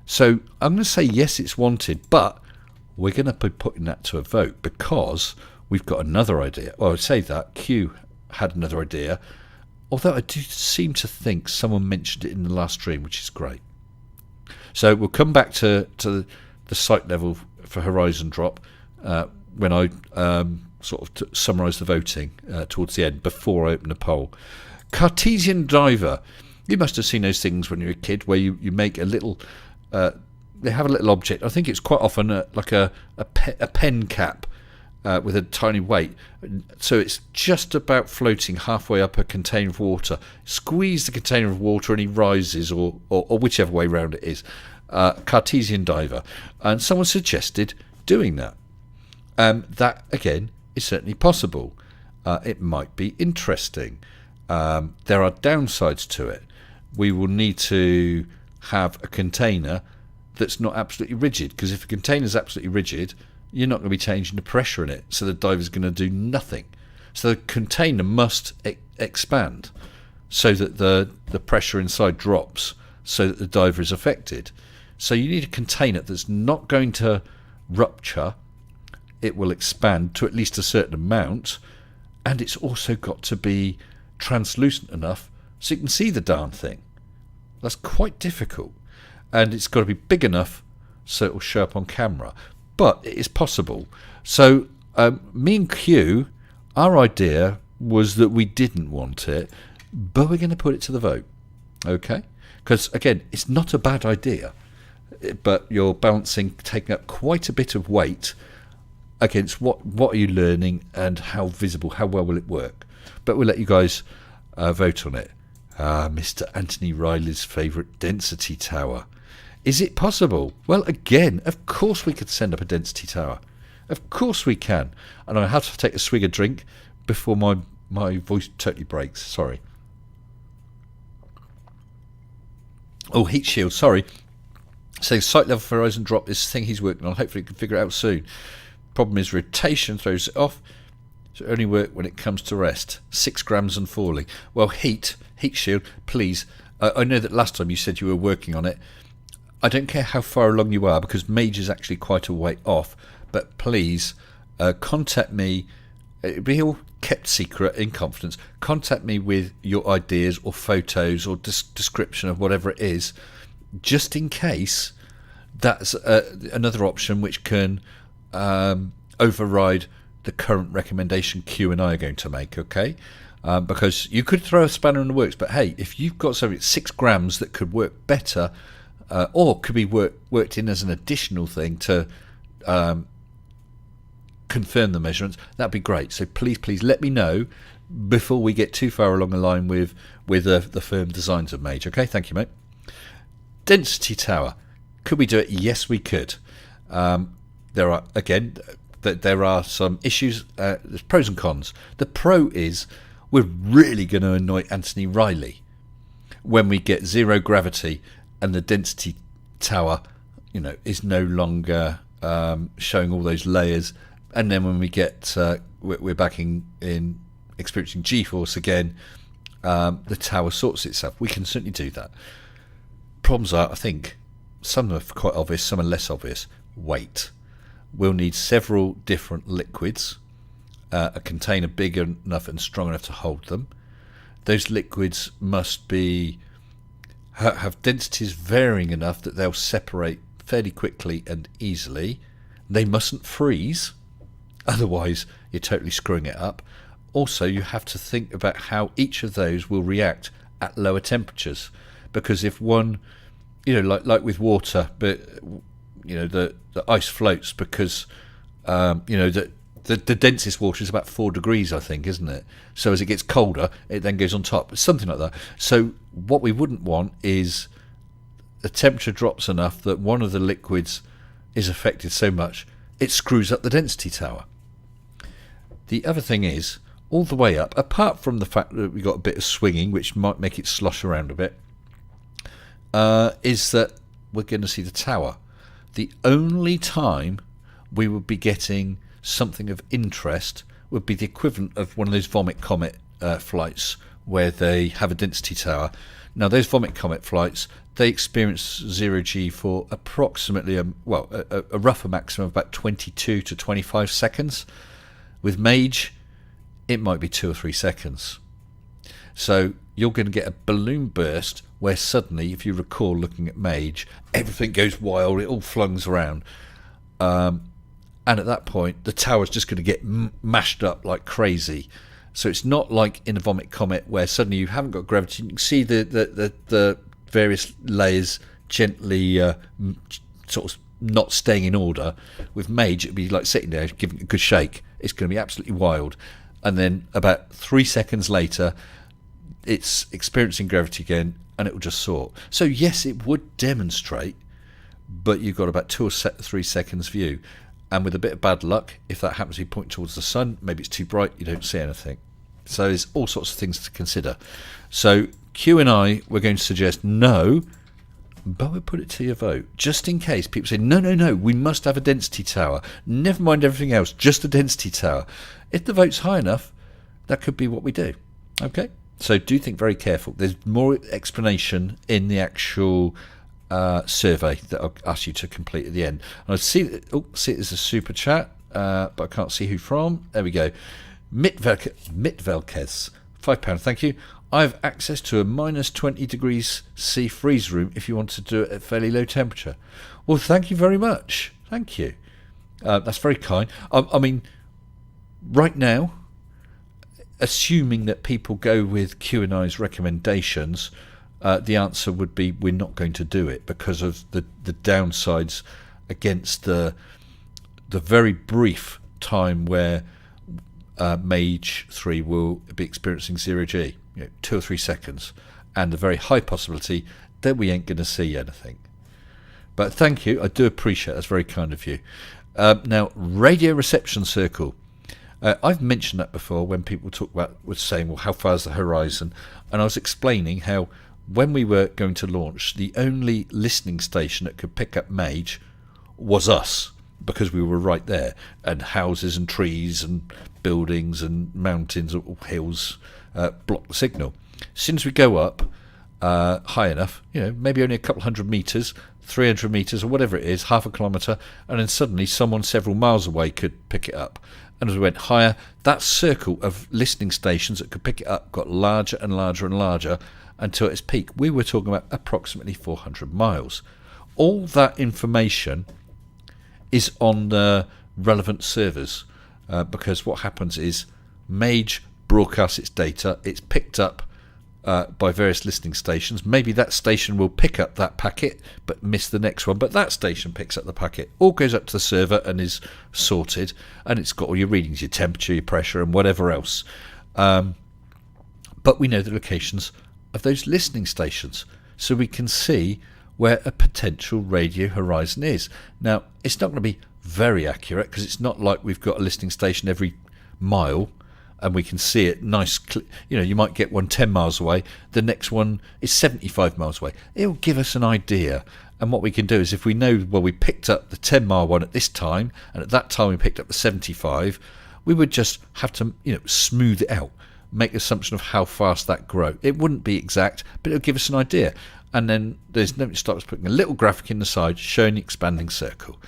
So I'm going to say yes, it's wanted, but we're going to be putting that to a vote, because we've got another idea. Well, I would say that Q had another idea, although I do seem to think someone mentioned it in the last stream, which is great. So we'll come back to the site level for horizon drop when I sort of summarise the voting towards the end, before I open the poll. Cartesian diver. You must have seen those things when you were a kid, where you make a little... they have a little object. I think it's quite often like a pen cap, with a tiny weight. So it's just about floating halfway up a container of water. Squeeze the container of water and he rises, or whichever way round it is. Cartesian diver. And someone suggested doing that. That, again, is certainly possible. It might be interesting. There are downsides to it. We will need to have a container that's not absolutely rigid, because if a container is absolutely rigid, you're not going to be changing the pressure in it, so the diver's going to do nothing. So the container must expand so that the pressure inside drops, so that the diver is affected. So you need a container that's not going to rupture. It will expand to at least a certain amount, and it's also got to be translucent enough so you can see the darn thing. That's quite difficult. And it's got to be big enough so it will show up on camera. But it is possible. So me and Q, our idea was that we didn't want it, but we're going to put it to the vote. Okay? Because, again, it's not a bad idea, but you're balancing, taking up quite a bit of weight against what are you learning and how visible, how well will it work. But we'll let you guys vote on it. Mr. Anthony Riley's favourite density tower. Is it possible? Well, again, of course we could send up a density tower. Of course we can. And I have to take a swig of drink before my voice totally breaks. Sorry. Oh, heat shield, sorry. So site level horizon drop is the thing he's working on. Hopefully he can figure it out soon. Problem is rotation throws it off. So only work when it comes to rest. 6 grams and falling. Well, heat shield, please. I know that last time you said you were working on it. I don't care how far along you are, because MAGE is actually quite a way off. But please contact me. It'll be all kept secret in confidence. Contact me with your ideas or photos or description of whatever it is, just in case that's another option which can override the current recommendation Q and I are going to make, okay? Because you could throw a spanner in the works, but hey, if you've got something 6 grams that could work better, or could be worked in as an additional thing to confirm the measurements, that'd be great. So please let me know before we get too far along the line with the firm designs of MAGE. Okay, thank you, mate. Density tower. Could we do it? Yes, we could. There are some issues. There's pros and cons. The pro is we're really going to annoy Anthony Riley when we get zero gravity and the density tower, is no longer showing all those layers. And then when we get, we're back in experiencing G-force again, the tower sorts itself. We can certainly do that. Problems are, I think, some are quite obvious, some are less obvious. Weight. We'll need several different liquids, a container big enough and strong enough to hold them. Those liquids must be have densities varying enough that they'll separate fairly quickly and easily. They mustn't freeze, otherwise you're totally screwing it up. Also, you have to think about how each of those will react at lower temperatures, because if one, like with water, but the ice floats because the densest water is about 4 degrees, I think, isn't it? So as it gets colder, it then goes on top, something like that. So what we wouldn't want is the temperature drops enough that one of the liquids is affected so much it screws up the density tower. The other thing is, all the way up, apart from the fact that we've got a bit of swinging, which might make it slosh around a bit, is that we're going to see the tower. The only time we would be getting something of interest would be the equivalent of one of those Vomit Comet flights where they have a density tower. Now, those Vomit Comet flights, they experience 0G for approximately a rougher maximum of about 22 to 25 seconds. With MAGE, it might be 2 or 3 seconds. So you're going to get a balloon burst where suddenly, if you recall looking at MAGE, everything goes wild, it all flungs around. And at that point, the tower's just going to get mashed up like crazy. So it's not like in a Vomit Comet where suddenly you haven't got gravity. You can see the various layers gently sort of not staying in order. With MAGE, it'd be like sitting there giving it a good shake. it's going to be absolutely wild. And then about 3 seconds later, it's experiencing gravity again, and it will just sort. So yes, it would demonstrate, but you've got about 2 or 3 seconds view. And with a bit of bad luck, if that happens to be pointing towards the sun, maybe it's too bright, you don't see anything. So there's all sorts of things to consider. So Q and I, we're going to suggest no, but we'll put it to your vote. Just in case people say, no, we must have a density tower. Never mind everything else, just a density tower. If the vote's high enough, that could be what we do. Okay? So do think very careful. There's more explanation in the actual survey that I'll ask you to complete at the end. And I see there's a super chat, but I can't see who from. There we go. Mitvelkes, £5, thank you. I have access to a minus 20 degrees C freeze room if you want to do it at fairly low temperature. Well, thank you very much. Thank you. That's very kind. I mean, right now, assuming that people go with Q&I's recommendations, the answer would be we're not going to do it because of the downsides against the very brief time where MAGE 3 will be experiencing 0G, 2 or 3 seconds, and the very high possibility that we ain't going to see anything. But thank you, I do appreciate it. That's very kind of you. Now, radio reception circle. I've mentioned that before when people were saying, well, how far is the horizon? And I was explaining how when we were going to launch, the only listening station that could pick up MAGE was us, because we were right there, and houses and trees and buildings and mountains or hills block the signal. As soon as we go up high enough, maybe only a couple 100 metres, 300 metres or whatever it is, half a kilometre, and then suddenly someone several miles away could pick it up. And as we went higher, that circle of listening stations that could pick it up got larger and larger and larger until at its peak. We were talking about approximately 400 miles. All that information is on the relevant servers because what happens is MAGE broadcasts its data, it's picked up by various listening stations. Maybe that station will pick up that packet but miss the next one, but that station picks up the packet, all goes up to the server and is sorted, and it's got all your readings, your temperature, your pressure and whatever else. But we know the locations of those listening stations, so we can see where a potential radio horizon is. Now, it's not going to be very accurate because it's not like we've got a listening station every mile and we can see it nice. You might get one 10 miles away, the next one is 75 miles away. It'll give us an idea. And what we can do is, if we know, well, we picked up the 10 mile one at this time, and at that time we picked up the 75, we would just have to smooth it out, make an assumption of how fast that grows. It wouldn't be exact, but it'll give us an idea. And then there's no stops putting a little graphic in the side showing the expanding circle.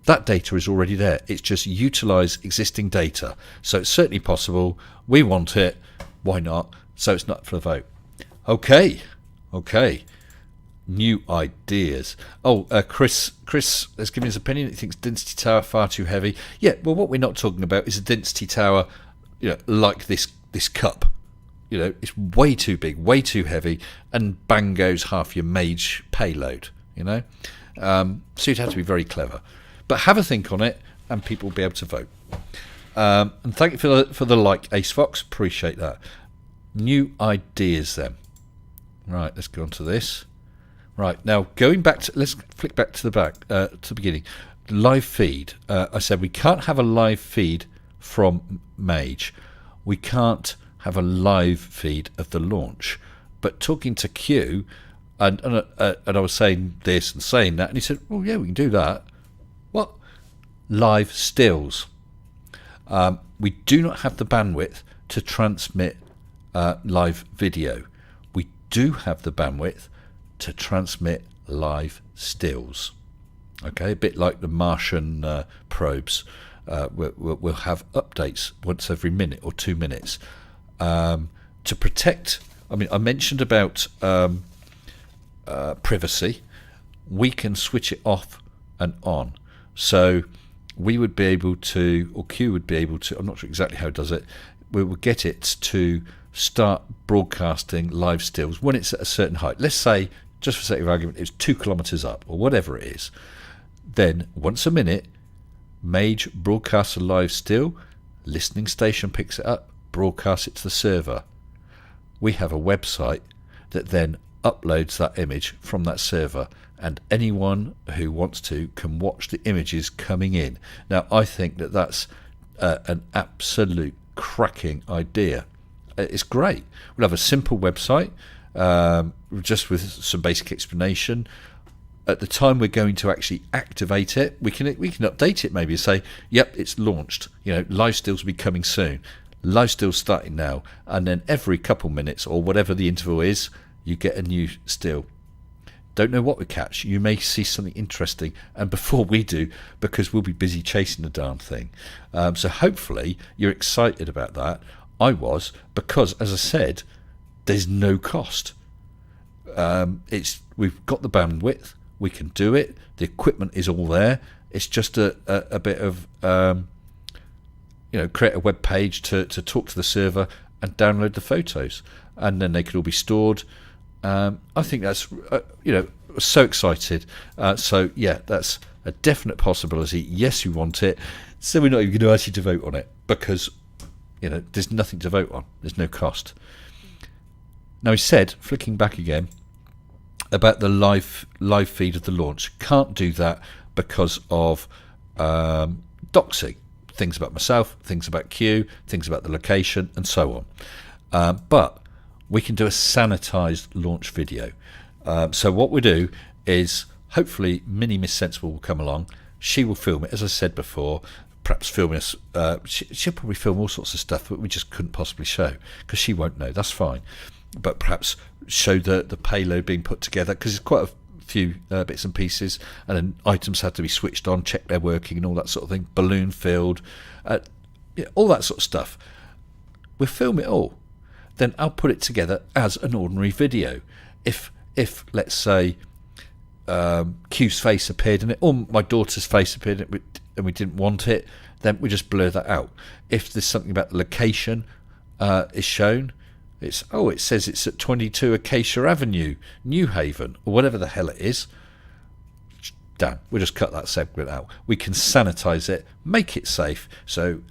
That data is already there. It's just utilise existing data. So it's certainly possible. We want it. Why not? So it's not for the vote. Okay. New ideas. Chris has given his opinion. He thinks density tower far too heavy. Yeah, well, what we're not talking about is a density tower, like this cup. It's way too big, way too heavy, and bang goes half your MAGE payload. So you'd have to be very clever. But have a think on it, and people will be able to vote. And thank you for the like, Ace Fox. Appreciate that. New ideas then. Right, let's go on to this. Right, now going back to, let's flick back to the beginning. Live feed. I said we can't have a live feed from MAGE. We can't have a live feed of the launch. But talking to Q, and I was saying this and saying that, and he said, well, yeah, we can do that. What? Live stills. We do not have the bandwidth to transmit live video. We do have the bandwidth to transmit live stills. Okay, a bit like the Martian probes. We'll have updates once every minute or 2 minutes to protect. I mean, I mentioned about privacy. We can switch it off and on. So we would be able to, or Q would be able to, I'm not sure exactly how it does it, we would get it to start broadcasting live stills when it's at a certain height. Let's say, just for sake of argument, it's 2 kilometers up or whatever it is. Then once a minute, Mage broadcasts a live still, listening station picks it up, broadcasts it to the server. We have a website that then uploads that image from that server, and anyone who wants to can watch the images coming in. Now, I think that that's an absolute cracking idea. It's great. We'll have a simple website, just with some basic explanation. At the time we're going to actually activate it, we can update it maybe and say, yep, it's launched. Live stills will be coming soon. Live stills starting now, and then every couple minutes or whatever the interval is, you get a new still. Don't know what we catch. You may see something interesting, and before we do, because we'll be busy chasing the darn thing. So hopefully you're excited about that. I was, because as I said, there's no cost. We've got the bandwidth. We can do it. The equipment is all there. It's just a bit of create a web page to talk to the server and download the photos, and then they could all be stored. I think that's so excited. So yeah, that's a definite possibility. Yes, you want it. So we're not even going to ask you to vote on it because there's nothing to vote on. There's no cost. Now, he said, flicking back again, about the live feed of the launch. Can't do that because of doxing. Things about myself, things about Q, things about the location, and so on. But we can do a sanitized launch video. So what we do is, hopefully Mini Miss Sensible will come along. She will film it, as I said before, perhaps film us. She'll probably film all sorts of stuff that we just couldn't possibly show because she won't know. That's fine. But perhaps show the payload being put together, because it's quite a few bits and pieces, and then items had to be switched on, check they're working and all that sort of thing, balloon filled, all that sort of stuff. We'll film it all, then I'll put it together as an ordinary video. If let's say Q's face appeared in it, or my daughter's face appeared in it and we didn't want it, then we just blur that out. If there's something about the location is shown, it says it's at 22 Acacia Avenue, New Haven, or whatever the hell it is. Damn, we'll just cut that segment out. We can sanitize it, make it safe, so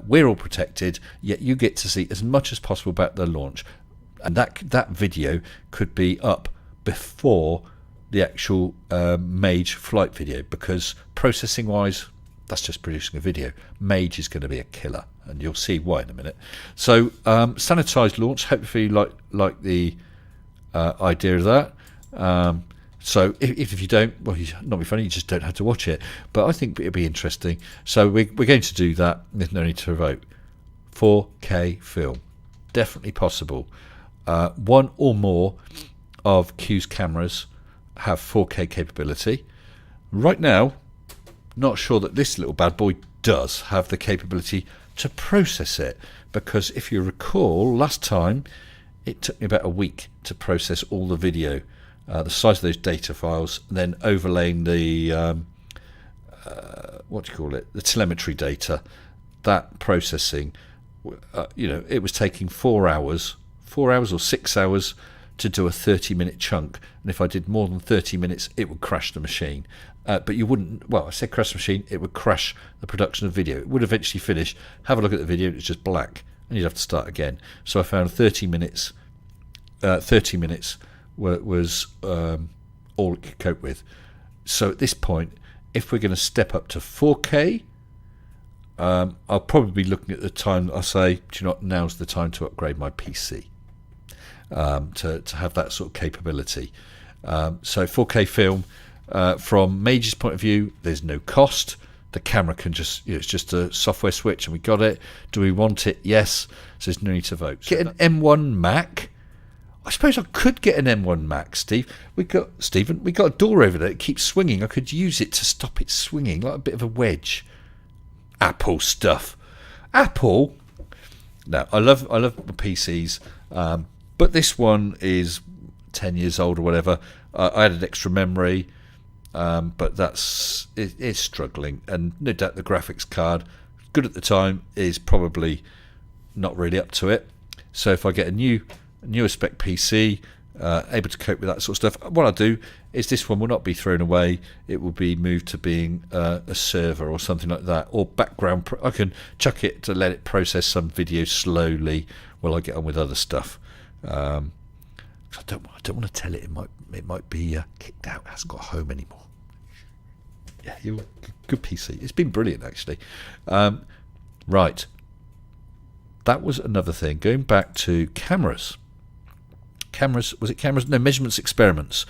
we're all protected, yet you get to see as much as possible about the launch. And that video could be up before the actual MAGE flight video, because processing wise, that's just producing a video. MAGE is going to be a killer, and you'll see why in a minute. So sanitized launch, hopefully like the idea of that. So if you don't, well, not be funny, you just don't have to watch it. But I think it'll be interesting. So we're going to do that. There's no need to vote. 4K film, definitely possible. One or more of Q's cameras have 4K capability. Right now, not sure that this little bad boy does have the capability to process it, because if you recall, last time it took me about a week to process all the video, the size of those data files, and then overlaying the the telemetry data. That processing, it was taking 4 hours or 6 hours to do a 30-minute chunk, and if I did more than 30 minutes, it would crash the machine. But you wouldn't, well, I said crash the machine, it would crash the production of video. It would eventually finish, have a look at the video, and it's just black, and you'd have to start again. So I found 30 minutes was all it could cope with. So at this point, if we're going to step up to 4K, I'll probably be looking at the time that I say, do you know what, now's the time to upgrade my PC to have that sort of capability. So 4K film, from Mage's point of view, there's no cost. The camera can just, it's just a software switch and we got it. Do we want it? Yes. So there's no need to vote. Get an M1 Mac. I suppose I could get an M1 Mac, Steve. We got a door over there. It keeps swinging. I could use it to stop it swinging, like a bit of a wedge. Apple stuff. Apple. No, I love my PCs, but this one is 10 years old or whatever. I added extra memory, but it's struggling, and no doubt the graphics card, good at the time, is probably not really up to it. So if I get a newer spec PC, able to cope with that sort of stuff. What I'll do is this one will not be thrown away. It will be moved to being a server or something like that, or background. I can chuck it to let it process some video slowly while I get on with other stuff. I don't want to tell it. It might be kicked out. It hasn't got a home anymore. Yeah, you're good PC. It's been brilliant actually. Right. That was another thing. Going back to cameras. Was it cameras? No, measurements experiments.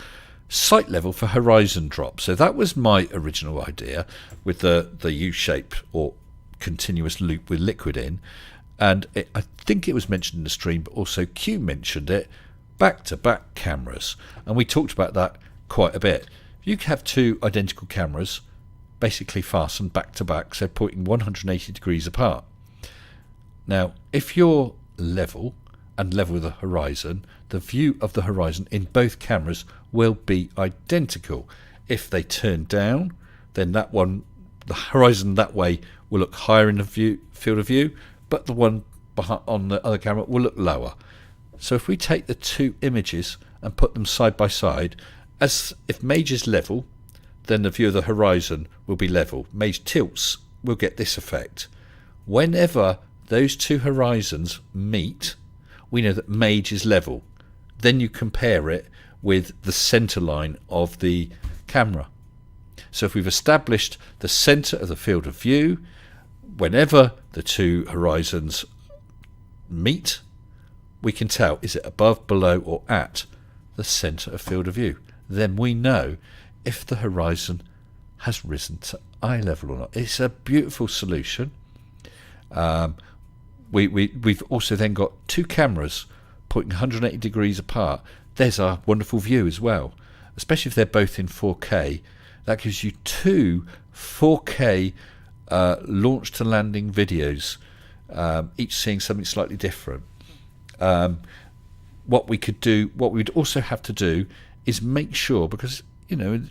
Sight level for horizon drop. So that was my original idea with the U-shape or continuous loop with liquid in. And I think it was mentioned in the stream, but also Q mentioned it, back-to-back cameras. And we talked about that quite a bit. You have two identical cameras basically fastened back-to-back, so pointing 180 degrees apart. Now, if you're level and level with the horizon, the view of the horizon in both cameras will be identical. If they turn down, then that one, the horizon that way, will look higher in the field of view, but the one on the other camera will look lower. So if we take the two images and put them side by side, as if MAGE is level, then the view of the horizon will be level. MAGE tilts will get this effect. Whenever those two horizons meet, we know that MAGE is level. Then you compare it with the center line of the camera. So if we've established the center of the field of view, whenever the two horizons meet, we can tell, is it above, below, or at the center of field of view. Then we know if the horizon has risen to eye level or not. It's a beautiful solution. We've also then got two cameras pointing 180 degrees apart. There's our wonderful view as well, especially if they're both in 4K. That gives you two 4K launch to landing videos, each seeing something slightly different. What we'd also have to do is make sure, because even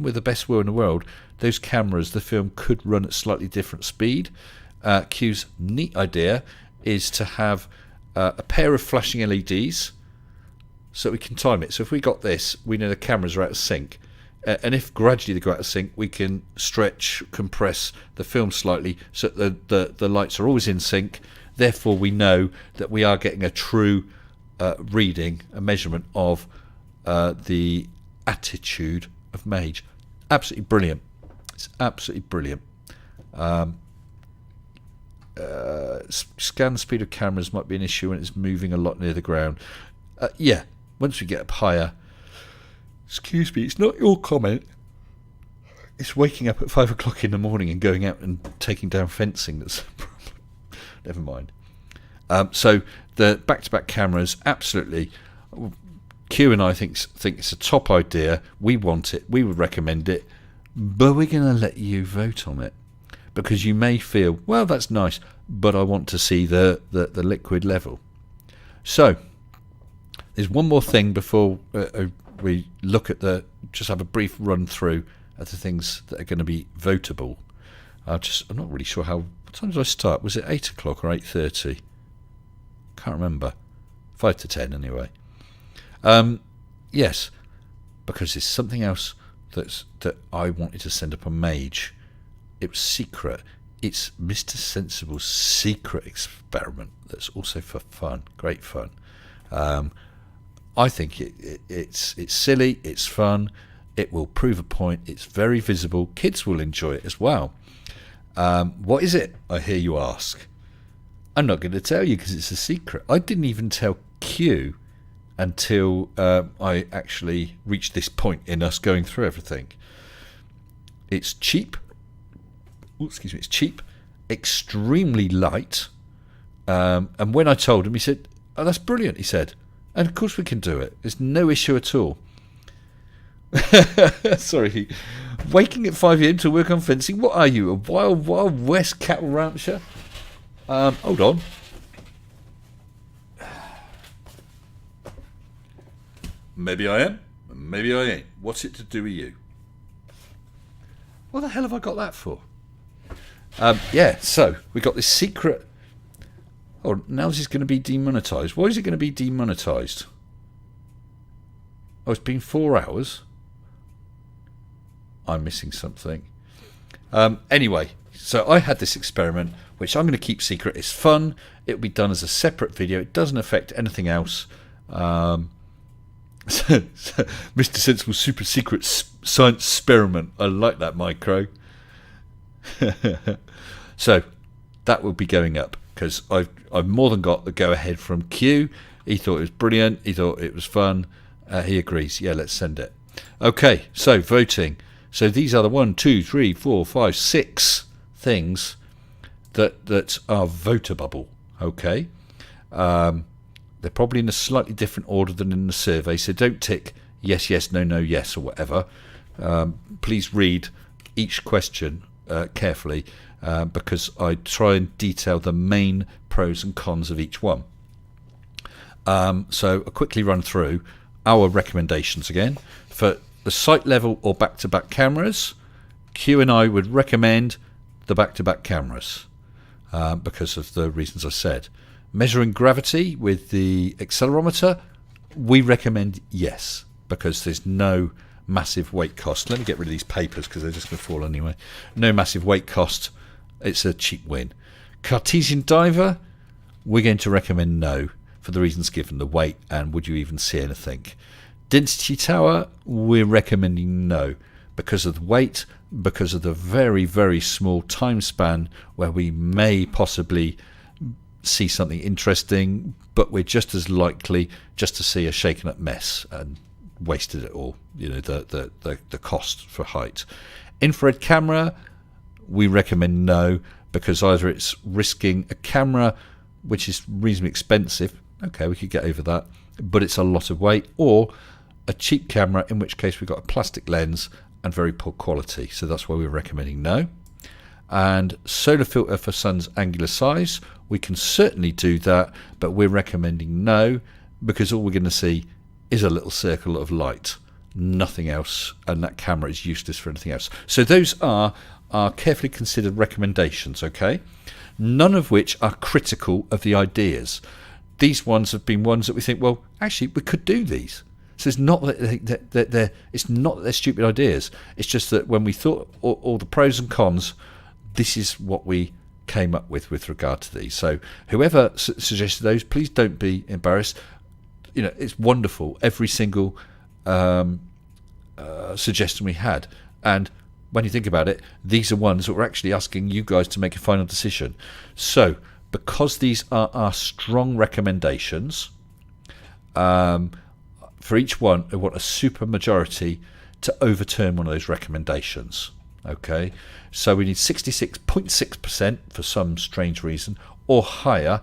with the best will in the world, those cameras, the film could run at slightly different speed. Q's neat idea is to have a pair of flashing LEDs so we can time it. So if we got this, we know the cameras are out of sync. And if gradually they go out of sync, we can stretch, compress the film slightly so that the lights are always in sync. Therefore, we know that we are getting a true reading, a measurement of the attitude of MAGE. Absolutely brilliant. It's absolutely brilliant. Scan speed of cameras might be an issue when it's moving a lot near the ground. Yeah, once we get up higher. Excuse me, it's not your comment. It's waking up at 5 o'clock in the morning and going out and taking down fencing that's a problem. Never mind. So the back-to-back cameras, absolutely. Q and I think it's a top idea. We want it. We would recommend it. But we're going to let you vote on it. Because you may feel, well, that's nice, but I want to see the liquid level. So there's one more thing before we look at just have a brief run through of the things that are going to be votable. I'm not really sure what time did I start? Was it 8 o'clock or 8:30? Can't remember. 5 to 10 anyway. Yes, because there's something else that I wanted to send up on MAGE. It was secret. It's Mr. Sensible's secret experiment that's also for fun, great fun. I think it's silly, it's fun, it will prove a point, it's very visible, kids will enjoy it as well. What is it, I hear you ask? I'm not going to tell you because it's a secret. I didn't even tell Q until I actually reached this point in us going through everything. It's cheap. It's cheap, extremely light. And when I told him, he said, "Oh, that's brilliant," he said. And of course we can do it. There's no issue at all. Sorry. Waking at 5 a.m. to work on fencing. What are you, a wild west cattle rancher? Hold on. Maybe I am. Maybe I ain't. What's it to do with you? What the hell have I got that for? So we got this secret. Oh, now this is going to be demonetized. Why is it going to be demonetized? Oh, it's been 4 hours. I'm missing something. Anyway, so I had this experiment, which I'm going to keep secret. It's fun. It'll be done as a separate video. It doesn't affect anything else. Mr. Sensible Super Secret Science Experiment. I like that, Micro. So that will be going up because I've more than got the go ahead from Q. He thought it was brilliant. He thought it was fun. He agrees. Yeah, let's send it. Okay, so voting. So these are the 1, 2, 3, 4, 5, 6 things that are votable. Okay. They're probably in a slightly different order than in the survey, so don't tick yes, yes, no, no, yes, or whatever. Please read each question carefully because I try and detail the main pros and cons of each one. So I'll quickly run through our recommendations again. For the site level or back-to-back cameras, Q and I would recommend the back-to-back cameras because of the reasons I said. Measuring gravity with the accelerometer, we recommend yes, because there's no massive weight cost. Let me get rid of these papers because they're just going to fall anyway. No massive weight cost. It's a cheap win. Cartesian diver, we're going to recommend no for the reasons given, the weight and would you even see anything. Density tower, we're recommending no because of the weight, because of the very, very small time span where we may possibly see something interesting, but we're just as likely just to see a shaken up mess and wasted it all, you know, the cost for height. Infrared camera, we recommend no because either it's risking a camera which is reasonably expensive, okay, we could get over that, but it's a lot of weight, or a cheap camera, in which case we've got a plastic lens and very poor quality, so that's why we're recommending no. And solar filter for sun's angular size, we can certainly do that, but we're recommending no because all we're going to see is a little circle of light, nothing else, and that camera is useless for anything else. So those are our carefully considered recommendations, okay? None of which are critical of the ideas. These ones have been ones that we think, well, actually, we could do these. So it's not that they're stupid ideas. It's just that when we thought all the pros and cons, this is what we came up with regard to these. So whoever suggested those, please don't be embarrassed. You know, it's wonderful, every single suggestion we had. And when you think about it, these are ones that we're actually asking you guys to make a final decision. So because these are our strong recommendations, for each one, I want a super majority to overturn one of those recommendations. Okay, so we need 66.6% for some strange reason, or higher,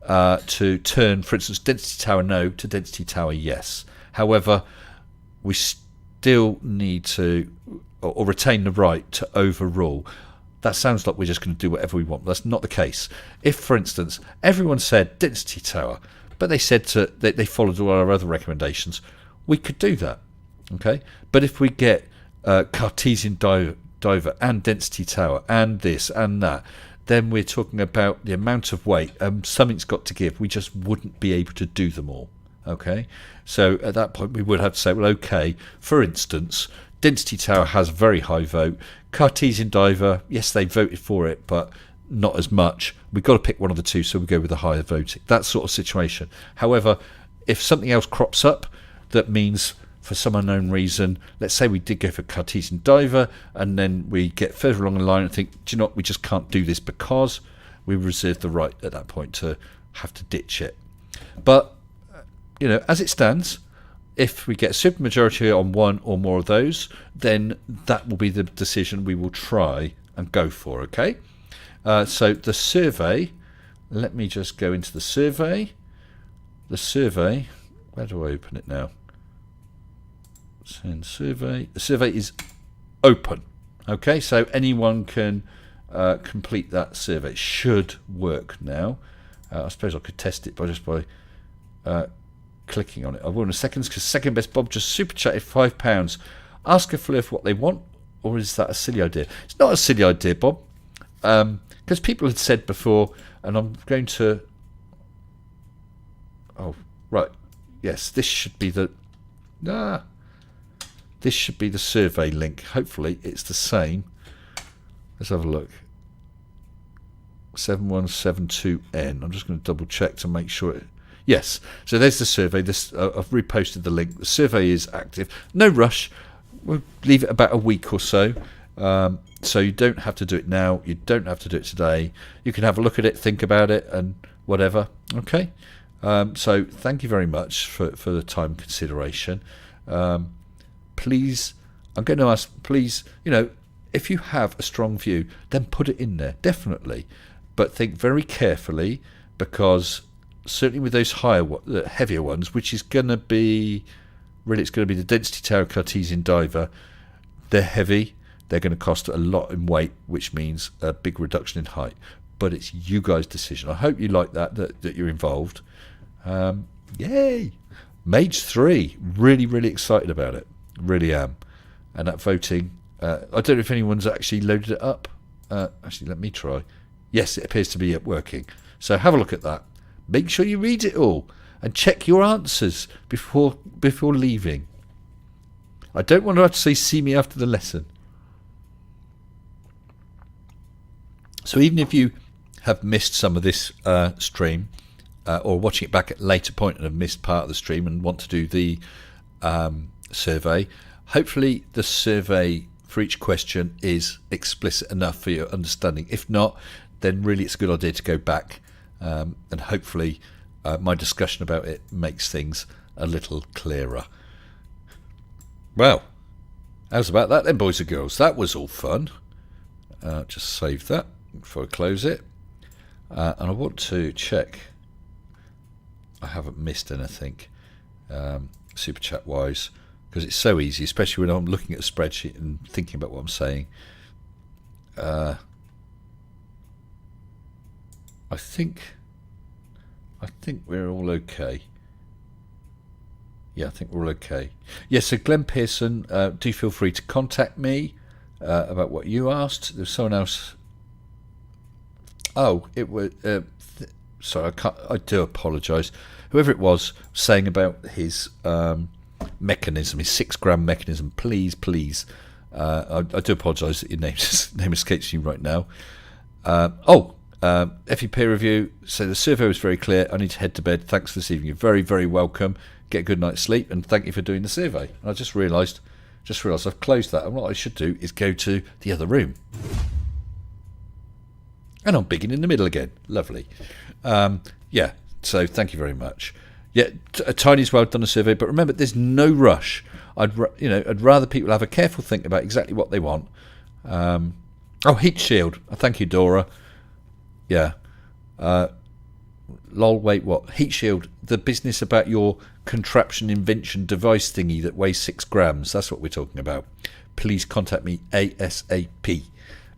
to turn, for instance, density tower no to density tower yes. However, we still need to, or retain the right to overrule. That sounds like we're just going to do whatever we want. That's not the case. If, for instance, everyone said density tower, but they said they followed all our other recommendations, we could do that. Okay, but if we get Cartesian diver and density tower and this and that, then we're talking about the amount of weight. Something's got to give. We just wouldn't be able to do them all. Okay, so at that point we would have to say, well, okay, for instance, density tower has a very high vote. Cartesian diver, yes, they voted for it, but not as much. We've got to pick one of the two, so we go with the higher voting. That sort of situation. However, if something else crops up that means, for some unknown reason, let's say we did go for Cartesian diver, and then we get further along the line and think, do you know what, we just can't do this, because we reserve the right at that point to have to ditch it. But, you know, as it stands, if we get a supermajority on one or more of those, then that will be the decision we will try and go for, okay? So the survey, let me just go into the survey. The survey, where do I open it now? Send survey. The survey is open. Okay, so anyone can complete that survey. It should work now. I suppose I could test it by clicking on it. I will in a second, because second best Bob just super chatted £5. Ask a flirt what they want, or is that a silly idea? It's not a silly idea, Bob, because people had said before, and I'm going to. Oh, right. Yes, this should be the. This should be the survey link. Hopefully it's the same. Let's have a look. 7172N. I'm just going to double check to make sure. Yes. So there's the survey. I've reposted the link. The survey is active. No rush. We'll leave it about a week or so. So you don't have to do it now. You don't have to do it today. You can have a look at it, think about it, and whatever. Okay. So thank you very much for the time consideration. Please, I'm going to ask, please, if you have a strong view, then put it in there, definitely. But think very carefully, because certainly with those heavier ones, which is going to be, really it's going to be the Density Tower Cartesian Diver, they're heavy, they're going to cost a lot in weight, which means a big reduction in height. But it's you guys' decision. I hope you like that you're involved. Yay! MAGE 3, really, really excited about it. Really am. And that voting, I don't know if anyone's actually loaded it up. Actually, let me try. Yes, it appears to be working. So have a look at that. Make sure you read it all and check your answers before leaving. I don't want to have to say see me after the lesson. So even if you have missed some of this stream, or watching it back at a later point and have missed part of the stream and want to do the survey, hopefully the survey for each question is explicit enough for your understanding. If not, then really it's a good idea to go back, and hopefully my discussion about it makes things a little clearer. Well, how's about that then, boys and girls? That was all fun. Just save that before I close it, and I want to check I haven't missed anything super chat wise, because it's so easy, especially when I'm looking at a spreadsheet and thinking about what I'm saying. I think we're all okay. Yeah, I think we're all okay. Yes, so Glenn Pearson, do feel free to contact me about what you asked. There's someone else. Oh, it was. Sorry, I do apologise. Whoever it was saying about his mechanism, his 6 gram mechanism. Please. I do apologise that your name escapes you right now. FE peer review. So the survey was very clear. I need to head to bed. Thanks for this evening. You're very, very welcome. Get a good night's sleep, and thank you for doing the survey. And I just realised I've closed that, and what I should do is go to the other room. And I'm bigging in the middle again. Lovely. Yeah, so thank you very much. Yeah, Tiny's well done a survey, but remember, there's no rush. I'd rather people have a careful think about exactly what they want. Heat shield. Thank you, Dora. Yeah. Lol, wait, what? Heat shield, the business about your contraption invention device thingy that weighs 6 grams. That's what we're talking about. Please contact me ASAP.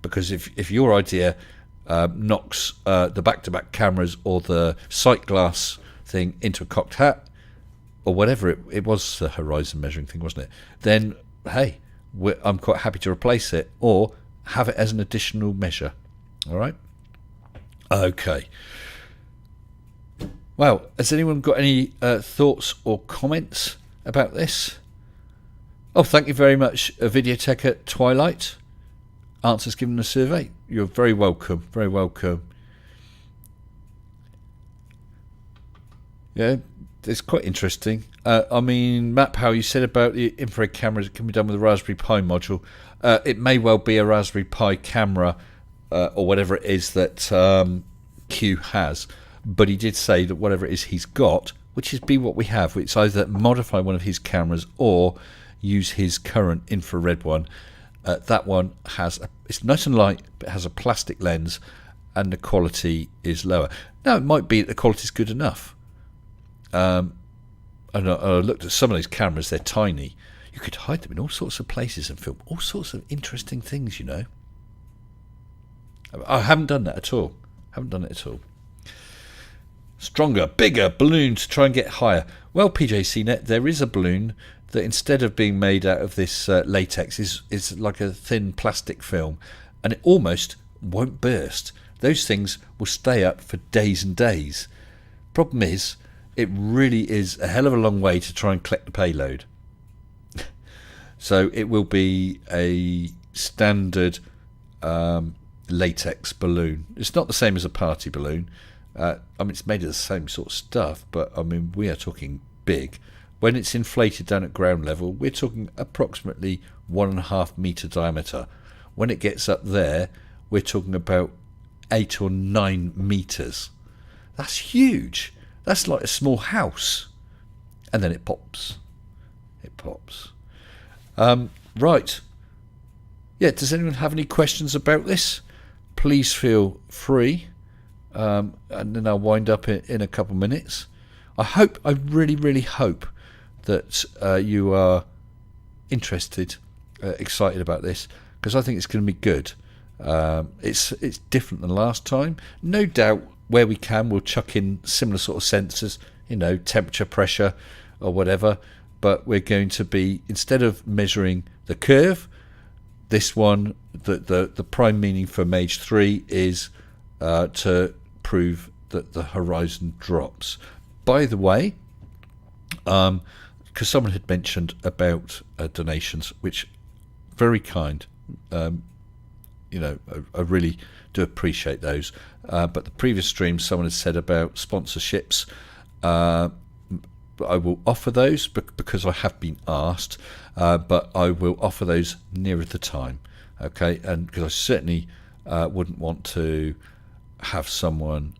Because if your idea knocks the back-to-back cameras or the sight glass thing into a cocked hat, or whatever it was, the horizon measuring thing, wasn't it? Then, hey, I'm quite happy to replace it or have it as an additional measure. All right? Okay. Well, has anyone got any thoughts or comments about this? Oh, thank you very much, Videoteca Twilight. Answers given in the survey. You're very welcome. Very welcome. Yeah, it's quite interesting. Matt Powell, you said about the infrared cameras, it can be done with a Raspberry Pi module. It may well be a Raspberry Pi camera or whatever it is that Q has. But he did say that whatever it is he's got, which is be what we have, it's either modify one of his cameras or use his current infrared one. That one it's nice and light, but it has a plastic lens, and the quality is lower. Now, it might be that the quality is good enough. I looked at some of those cameras; they're tiny. You could hide them in all sorts of places and film all sorts of interesting things. I haven't done that at all. Stronger, bigger balloon to try and get higher. Well, PJCnet, there is a balloon that instead of being made out of this latex is like a thin plastic film, and it almost won't burst. Those things will stay up for days and days. Problem is, it really is a hell of a long way to try and collect the payload. So it will be a standard latex balloon. It's not the same as a party balloon. I mean, it's made of the same sort of stuff, but I mean, we are talking big. When it's inflated down at ground level, we're talking approximately 1.5 meter diameter. When it gets up there, we're talking about 8 or 9 meters. That's huge. That's like a small house. And then it pops. It pops. Right. Yeah, does anyone have any questions about this? Please feel free. And then I'll wind up in a couple minutes. I really, really hope that you are interested, excited about this, because I think it's going to be good. It's different than last time. No doubt, where we can, we'll chuck in similar sort of sensors, temperature, pressure, or whatever. But we're going to be, instead of measuring the curve, this one, the prime meaning for MAGE 3 is to prove that the horizon drops. By the way, because someone had mentioned about donations, which very kind. I really do appreciate those. But the previous stream, someone had said about sponsorships. I will offer those because I have been asked, but I will offer those nearer the time. Okay, and because I certainly wouldn't want to have someone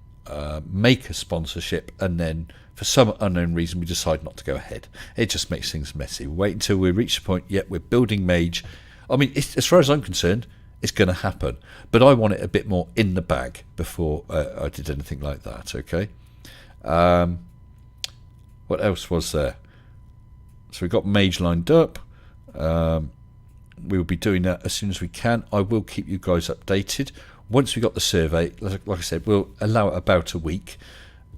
make a sponsorship and then for some unknown reason we decide not to go ahead. It just makes things messy. We'll wait until we reach the point, we're building MAGE. I mean, as far as I'm concerned, it's going to happen, but I want it a bit more in the bag before I did anything like that. Okay. What else was there? So we've got MAGE lined up. We'll be doing that as soon as we can. I will keep you guys updated. Once we got the survey, like I said, we'll allow it about a week.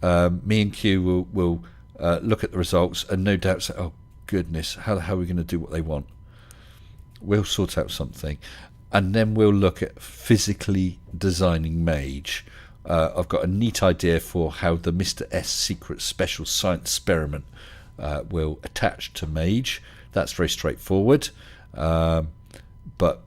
Me and Q will look at the results and no doubt say, oh goodness, how are we going to do what they want? We'll sort out something. And then we'll look at physically designing MAGE. I've got a neat idea for how the Mr. S Secret Special Science Experiment will attach to MAGE. That's very straightforward. But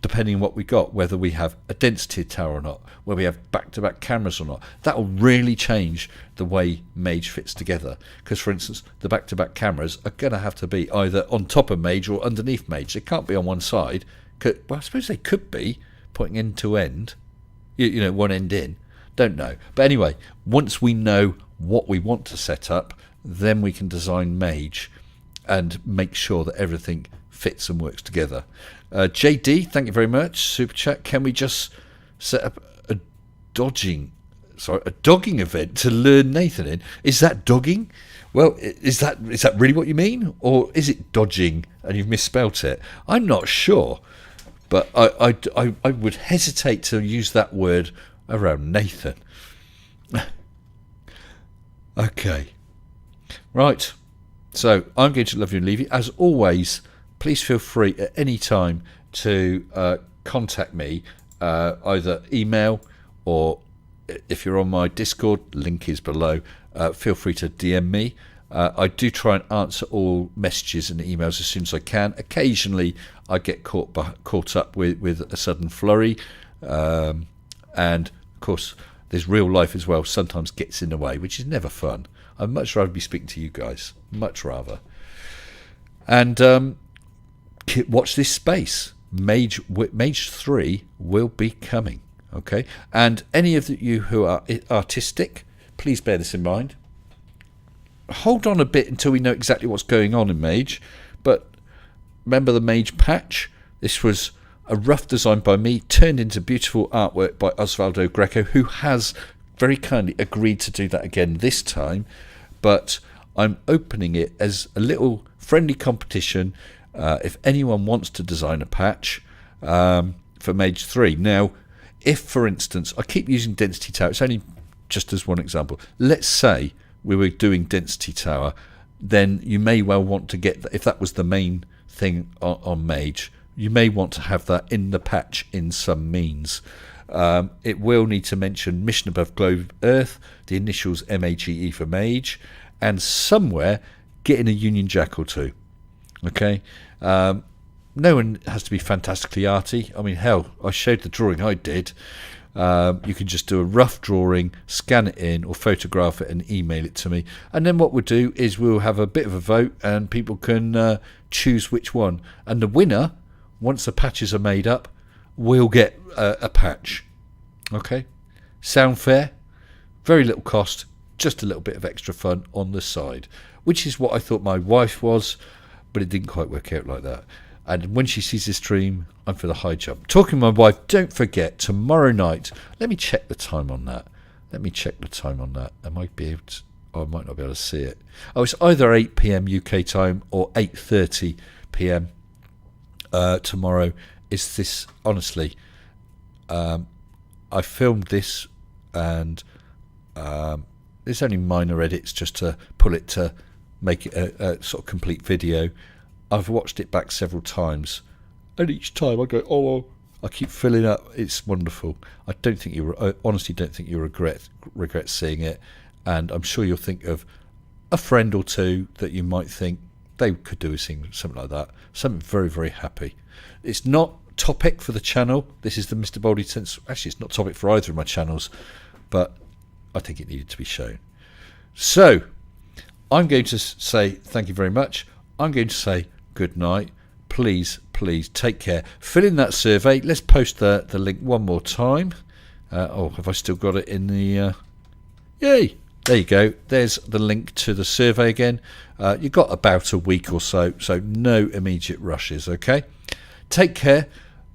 depending on what we got, whether we have a density tower or not, whether we have back-to-back cameras or not, that will really change the way MAGE fits together. Because, for instance, the back-to-back cameras are going to have to be either on top of MAGE or underneath MAGE. They can't be on one side. Well, I suppose they could be pointing end to end. One end in. Don't know. But anyway, once we know what we want to set up, then we can design MAGE and make sure that everything fits and works together. JD, thank you very much. Super chat. Can we just set up a dogging event to learn Nathan in? Is that dogging? Well, is that really what you mean? Or is it dodging and you've misspelt it? I'm not sure. But I would hesitate to use that word around Nathan. Okay. Right. So I'm going to love you and leave you. As always, please feel free at any time to contact me, either email or if you're on my Discord, link is below, feel free to DM me. I do try and answer all messages and emails as soon as I can. Occasionally I get caught up with a sudden flurry, and of course there's real life as well, sometimes gets in the way, which is never fun. I'd much rather be speaking to you guys, much rather. And watch this space. MAGE 3 will be coming. Okay, and any of you who are artistic, please bear this in mind. Hold on a bit until we know exactly what's going on in MAGE. But remember the MAGE patch? This was a rough design by me, turned into beautiful artwork by Osvaldo Greco, who has very kindly agreed to do that again this time. But I'm opening it as a little friendly competition if anyone wants to design a patch for MAGE 3. Now, if, for instance, I keep using Density Tower, it's only just as one example. Let's say we were doing Density Tower, then you may well want to get, if that was the main thing on MAGE, you may want to have that in the patch in some means. It will need to mention Mission Above Globe Earth, the initials MAGE for MAGE, and somewhere get in a Union Jack or two. Okay. No one has to be fantastically arty. I mean, hell, I showed the drawing I did. You can just do a rough drawing, scan it in, or photograph it and email it to me. And then what we'll do is we'll have a bit of a vote, and people can choose which one. And the winner, once the patches are made up, will get a patch. Okay? Sound fair? Very little cost, just a little bit of extra fun on the side, which is what I thought my wife was, but it didn't quite work out like that. And when she sees this stream, I'm for the high jump. Talking to my wife, don't forget, tomorrow night, let me check the time on that. I might be able to, or I might not be able to see it. Oh, it's either 8 p.m. UK time or 8:30 p.m. Tomorrow. Is this, honestly, I filmed this, and there's only minor edits just to pull it to make it a sort of complete video. I've watched it back several times, and each time I go, oh, I keep filling up. It's wonderful. I honestly don't think you'll regret seeing it, and I'm sure you'll think of a friend or two that you might think they could do something like that. Something very, very happy. It's not topic for the channel. This is the Mr. Baldy sense. Actually, it's not topic for either of my channels, but I think it needed to be shown. So I'm going to say thank you very much. I'm going to say good night. Please take care. Fill in that survey. Let's post the link one more time. Have I still got it in the yay, there you go. There's the link to the survey again. You've got about a week or so no immediate rushes. Okay, take care.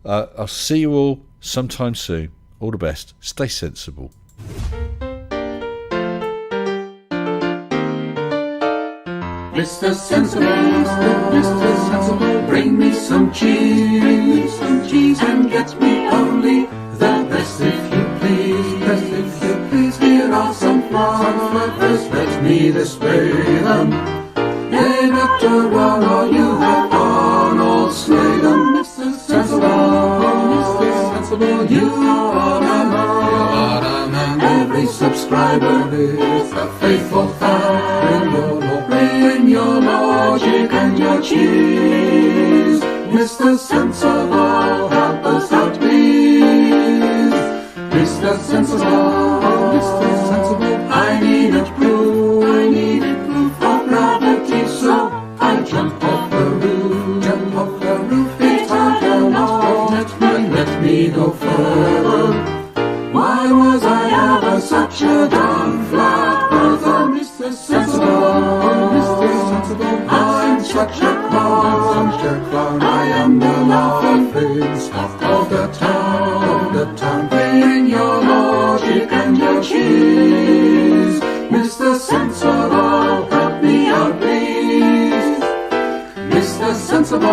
I'll see you all sometime soon. All the best. Stay sensible. Mr. Sensible, Mr. Sensible, bring me some cheese, and get me only the best if you please. Here are some flowers, let me display them. Yea, Dr. Waller, you have gone all slay them. Mr. Sensible, you are a man. Every subscriber is a faithful fan. Bring your logic and your cheese. Mr. Sensible, help us out, please. Mr. Sensible, I needed proof of gravity, so I jump off the roof. It's hard enough, let me go further. Why was I ever such a darn flat earther? Mr. Sensible, I'm such a clown. I am the laughing prince of the town. Bring your logic and your cheese. Mr. Sensible, help me out, please. Mr. Sensible,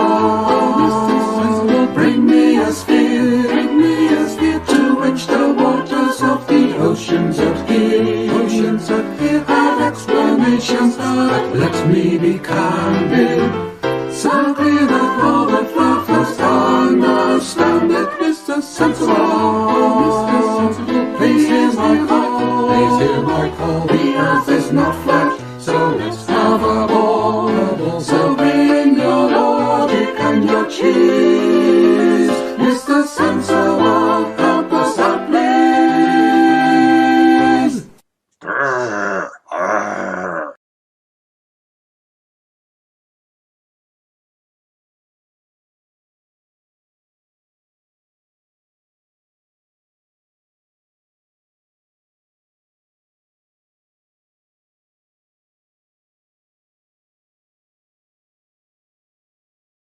bring me a sphere, to which the waters of the oceans adhere. Have explanations, but let me be candid. So clear that all the fluffers understand it. Mr. Sensible, please hear my call. The earth is not flat.